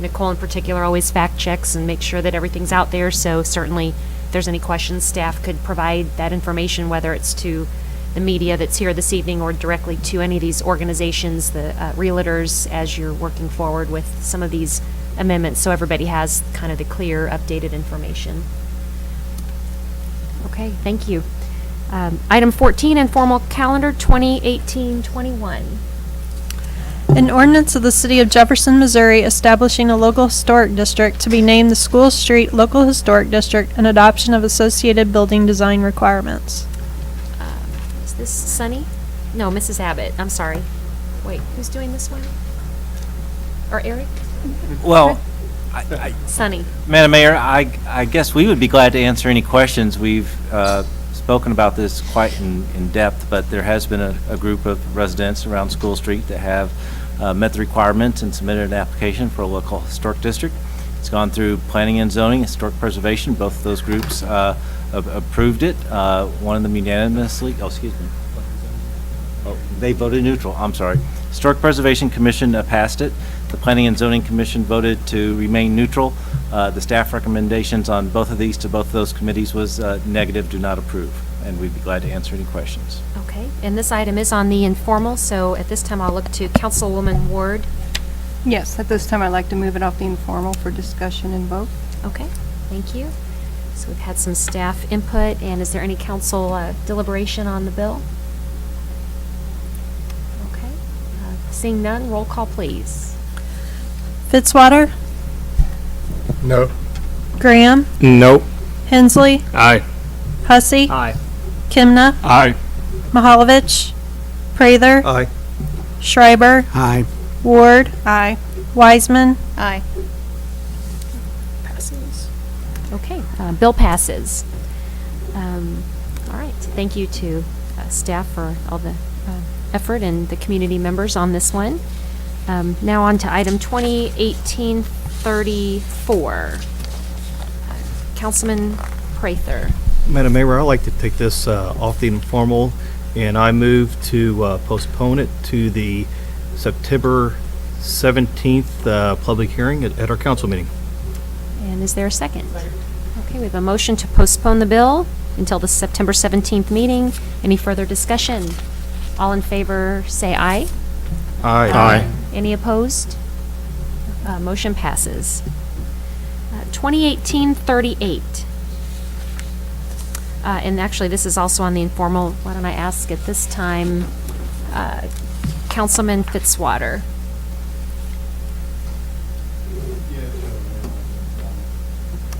Nicole in particular always fact checks and makes sure that everything's out there. So certainly, if there's any questions, staff could provide that information, whether it's to the media that's here this evening or directly to any of these organizations, the realtors, as you're working forward with some of these amendments, so everybody has kind of the clear, updated information. Okay, thank you. Item 14, informal calendar 2018-21. An ordinance of the City of Jefferson, Missouri establishing a local historic district to be named the School Street Local Historic District and adoption of associated building design requirements. Is this Sunny? No, Mrs. Abbott. I'm sorry. Wait, who's doing this one? Or Eric? Well, Sunny. Madam Mayor, I guess we would be glad to answer any questions. We've spoken about this quite in depth, but there has been a group of residents around School Street that have met the requirements and submitted an application for a local historic district. It's gone through planning and zoning, historic preservation. Both of those groups approved it. One of them unanimously, they voted neutral, I'm sorry. Historic Preservation Commission passed it. The Planning and Zoning Commission voted to remain neutral. The staff recommendations on both of these to both of those committees was negative, do not approve. And we'd be glad to answer any questions. Okay, and this item is on the informal, so at this time I'll look to Councilwoman Ward. Yes, at this time I'd like to move it off the informal for discussion and vote. Okay, thank you. So we've had some staff input, and is there any council deliberation on the bill? Okay, seeing none, roll call please. Fitzwater, No. Graham, Nope. Hensley, Aye. Hussey, Aye. Kimna, Aye. Mahalovich, Prather, Aye. Schreiber, Aye. Ward, Aye. Wiseman, Aye. Passes. Okay, bill passes. All right, thank you to staff for all the effort and the community members on this one. Now on to item 2018-34. Councilman Prather. Madam Mayor, I'd like to take this off the informal, and I move to postpone it to the September 17th public hearing at our council meeting. And is there a second? Okay, we have a motion to postpone the bill until the September 17th meeting. Any further discussion? All in favor, say aye. Aye. Any opposed? Motion passes. 2018-38. And actually, this is also on the informal. Why don't I ask at this time, Councilman Fitzwater?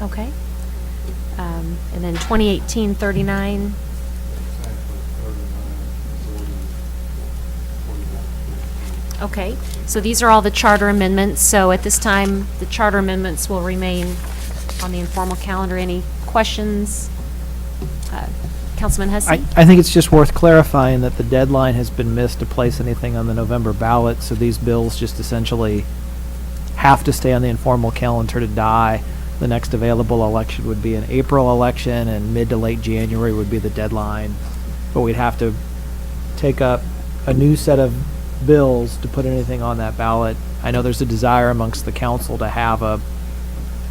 Okay. And then 2018-39. Okay, so these are all the charter amendments. So at this time, the charter amendments will remain on the informal calendar. Any questions? Councilman Hussey? I think it's just worth clarifying that the deadline has been missed to place anything on the November ballot, so these bills just essentially have to stay on the informal calendar to die. The next available election would be an April election, and mid to late January would be the deadline. But we'd have to take up a new set of bills to put anything on that ballot. I know there's a desire amongst the council to have a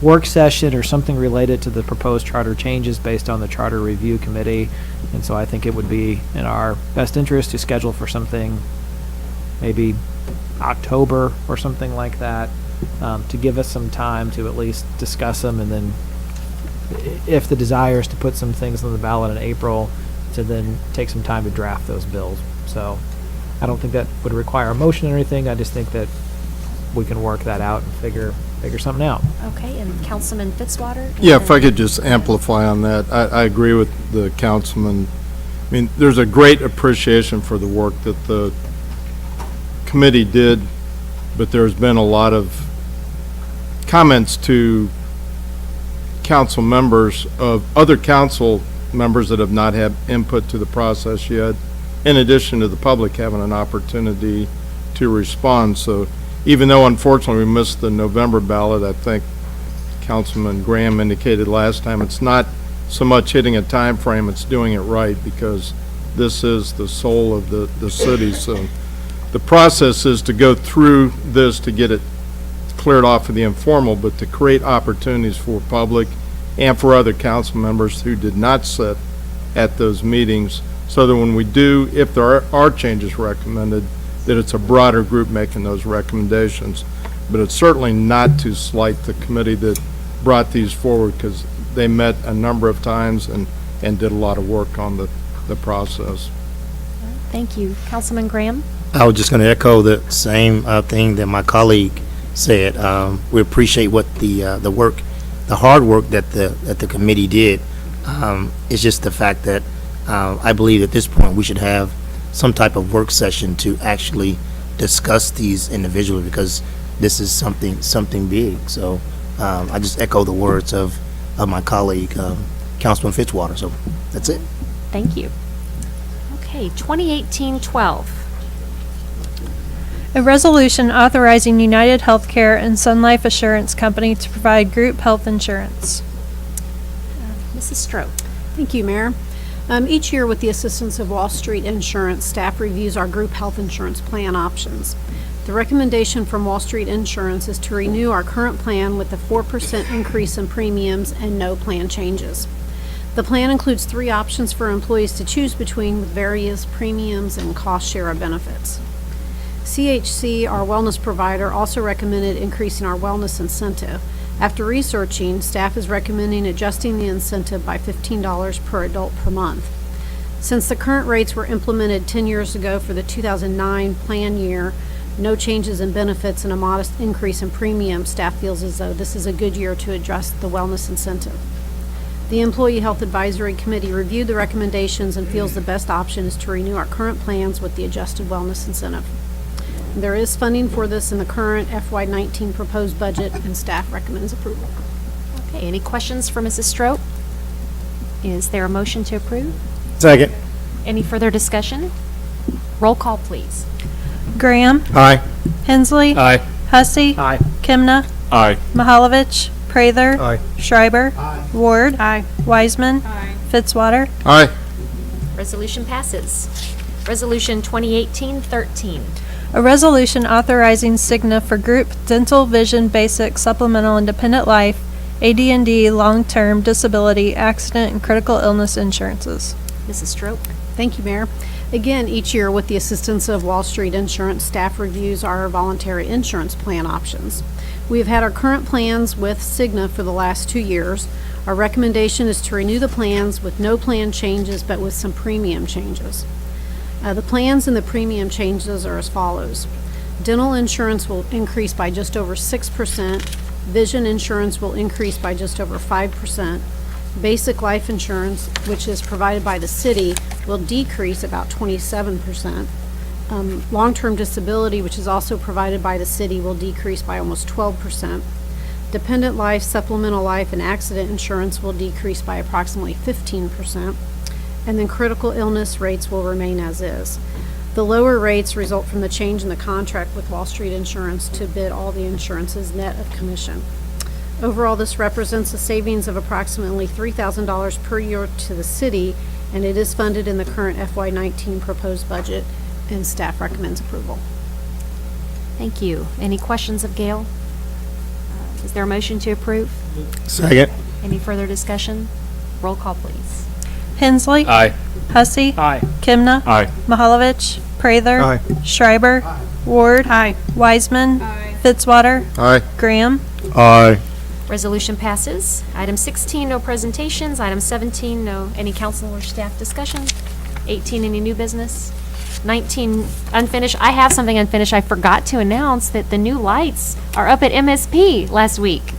work session or something related to the proposed charter changes based on the Charter Review Committee. And so I think it would be in our best interest to schedule for something maybe October or something like that, to give us some time to at least discuss them, and then if the desire is to put some things on the ballot in April, to then take some time to draft those bills. So I don't think that would require a motion or anything. I just think that we can work that out and figure something out. Okay, and Councilman Fitzwater? Yeah, if I could just amplify on that, I agree with the councilman. I mean, there's a great appreciation for the work that the committee did, but there's been a lot of comments to council members of other council members that have not had input to the process yet, in addition to the public having an opportunity to respond. So even though unfortunately we missed the November ballot, I think Councilman Graham indicated last time, it's not so much hitting a time frame, it's doing it right, because this is the soul of the city. So the process is to go through this to get it cleared off of the informal, but to create opportunities for public and for other council members who did not sit at those meetings, so that when we do, if there are changes recommended, that it's a broader group making those recommendations. But it's certainly not to slight the committee that brought these forward, because they met a number of times and did a lot of work on the process. Thank you. Councilman Graham? I was just going to echo the same thing that my colleague said. We appreciate what the work, the hard work that the committee did. It's just the fact that I believe at this point we should have some type of work session to actually discuss these individually, because this is something big. So I just echo the words of my colleague, Councilman Fitzwater. So that's it. Thank you. Okay, 2018-12. A resolution authorizing United Healthcare and Sun Life Assurance Company to provide group health insurance. Mrs. Stroh. Thank you, Mayor. Each year, with the assistance of Wall Street Insurance, staff reviews our group health insurance plan options. The recommendation from Wall Street Insurance is to renew our current plan with a 4% increase in premiums and no plan changes. The plan includes 3 options for employees to choose between, with various premiums and cost share of benefits. CHC, our wellness provider, also recommended increasing our wellness incentive. After researching, staff is recommending adjusting the incentive by $15 per adult per month. Since the current rates were implemented 10 years ago for the 2009 plan year, no changes in benefits and a modest increase in premium, staff feels as though this is a good year to adjust the wellness incentive. The Employee Health Advisory Committee reviewed the recommendations and feels the best option is to renew our current plans with the adjusted wellness incentive. There is funding for this in the current FY19 proposed budget, and staff recommends approval. Okay, any questions for Mrs. Stroh? Is there a motion to approve? Second. Any further discussion? Roll call, please. Graham? Aye. Hensley? Aye. Hussey? Aye. Kimna? Aye. Mahalovich? Prather? Aye. Schreiber? Ward? Aye. Wiseman? Fitzwater? Aye. Resolution passes. Resolution 2018-13. A resolution authorizing Cigna for group dental, vision, basic, supplemental, and dependent life, AD&D, long-term disability, accident, and critical illness insurances. Mrs. Stroke. Thank you, Mayor. Again, each year, with the assistance of Wall Street Insurance, staff reviews our voluntary insurance plan options. We have had our current plans with Cigna for the last 2 years. Our recommendation is to renew the plans with no plan changes, but with some premium changes. The plans and the premium changes are as follows. Dental insurance will increase by just over 6%. Vision insurance will increase by just over 5%. Basic life insurance, which is provided by the city, will decrease about 27%. Long-term disability, which is also provided by the city, will decrease by almost 12%. Dependent life, supplemental life, and accident insurance will decrease by approximately 15%. And then critical illness rates will remain as is. The lower rates result from the change in the contract with Wall Street Insurance to bid all the insurances net of commission. Overall, this represents a savings of approximately $3,000 per year to the city, and it is funded in the current FY19 proposed budget, and staff recommends approval. Thank you. Any questions of Gail? Is there a motion to approve? Second. Any further discussion? Roll call, please. Hensley. Aye. Hussey. Aye. Kimna. Aye. Mahalovich. Prather. Aye. Schreiber. Ward. Aye. Wiseman. Fitzwater. Aye. Graham. Aye. Resolution passes. Item 16, no presentations. Item 17, no any council or staff discussion. 18, any new business. 19, unfinished. I have something unfinished. I forgot to announce that the new lights are up at MSP last week.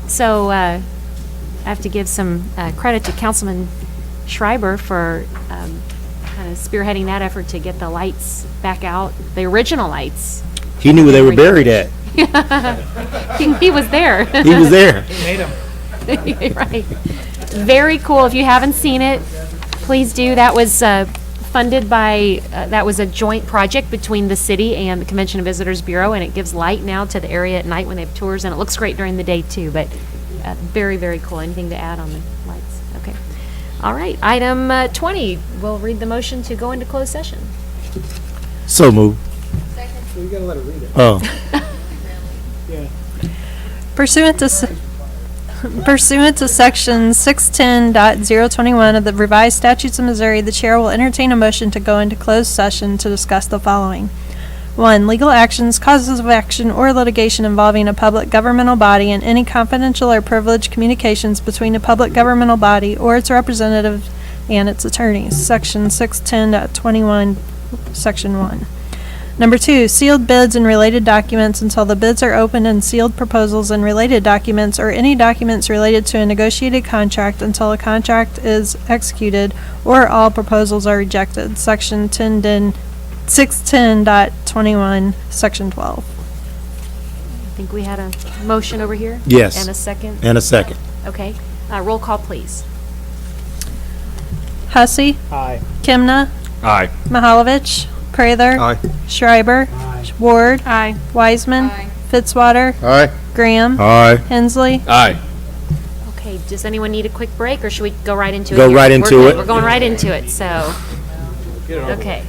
So I have to give some credit to Councilman Schreiber for kind of spearheading that effort to get the lights back out, the original lights. He knew where they were buried at. He was there. He was there. He made them. Right. Very cool. If you haven't seen it, please do. That was funded by, that was a joint project between the city and the Convention and Visitors Bureau, and it gives light now to the area at night when they have tours, and it looks great during the day too, but very, very cool. Anything to add on the lights? Okay. All right. Item 20, we'll read the motion to go into closed session. So moved. You gotta let her read it. Oh. Yeah. Pursuant to Section 610.021 of the revised statutes of Missouri, the chair will entertain a motion to go into closed session to discuss the following. 1. Legal actions, causes of action, or litigation involving a public governmental body and any confidential or privileged communications between a public governmental body or its representative and its attorneys. Section 610.21, Section 1. Number 2, sealed bids and related documents until the bids are opened, and sealed proposals and related documents or any documents related to a negotiated contract until a contract is executed or all proposals are rejected. Section 610.21, Section 12. I think we had a motion over here. Yes. And a second. And a second. Okay. Roll call, please. Hussey. Aye. Kimna. Aye. Mahalovich. Prather. Aye. Schreiber. Ward. Aye. Wiseman. Fitzwater. Aye. Graham. Aye. Hensley. Aye. Okay, does anyone need a quick break, or should we go right into it? Go here? right We're into good. it. We're going right into it, so. Okay.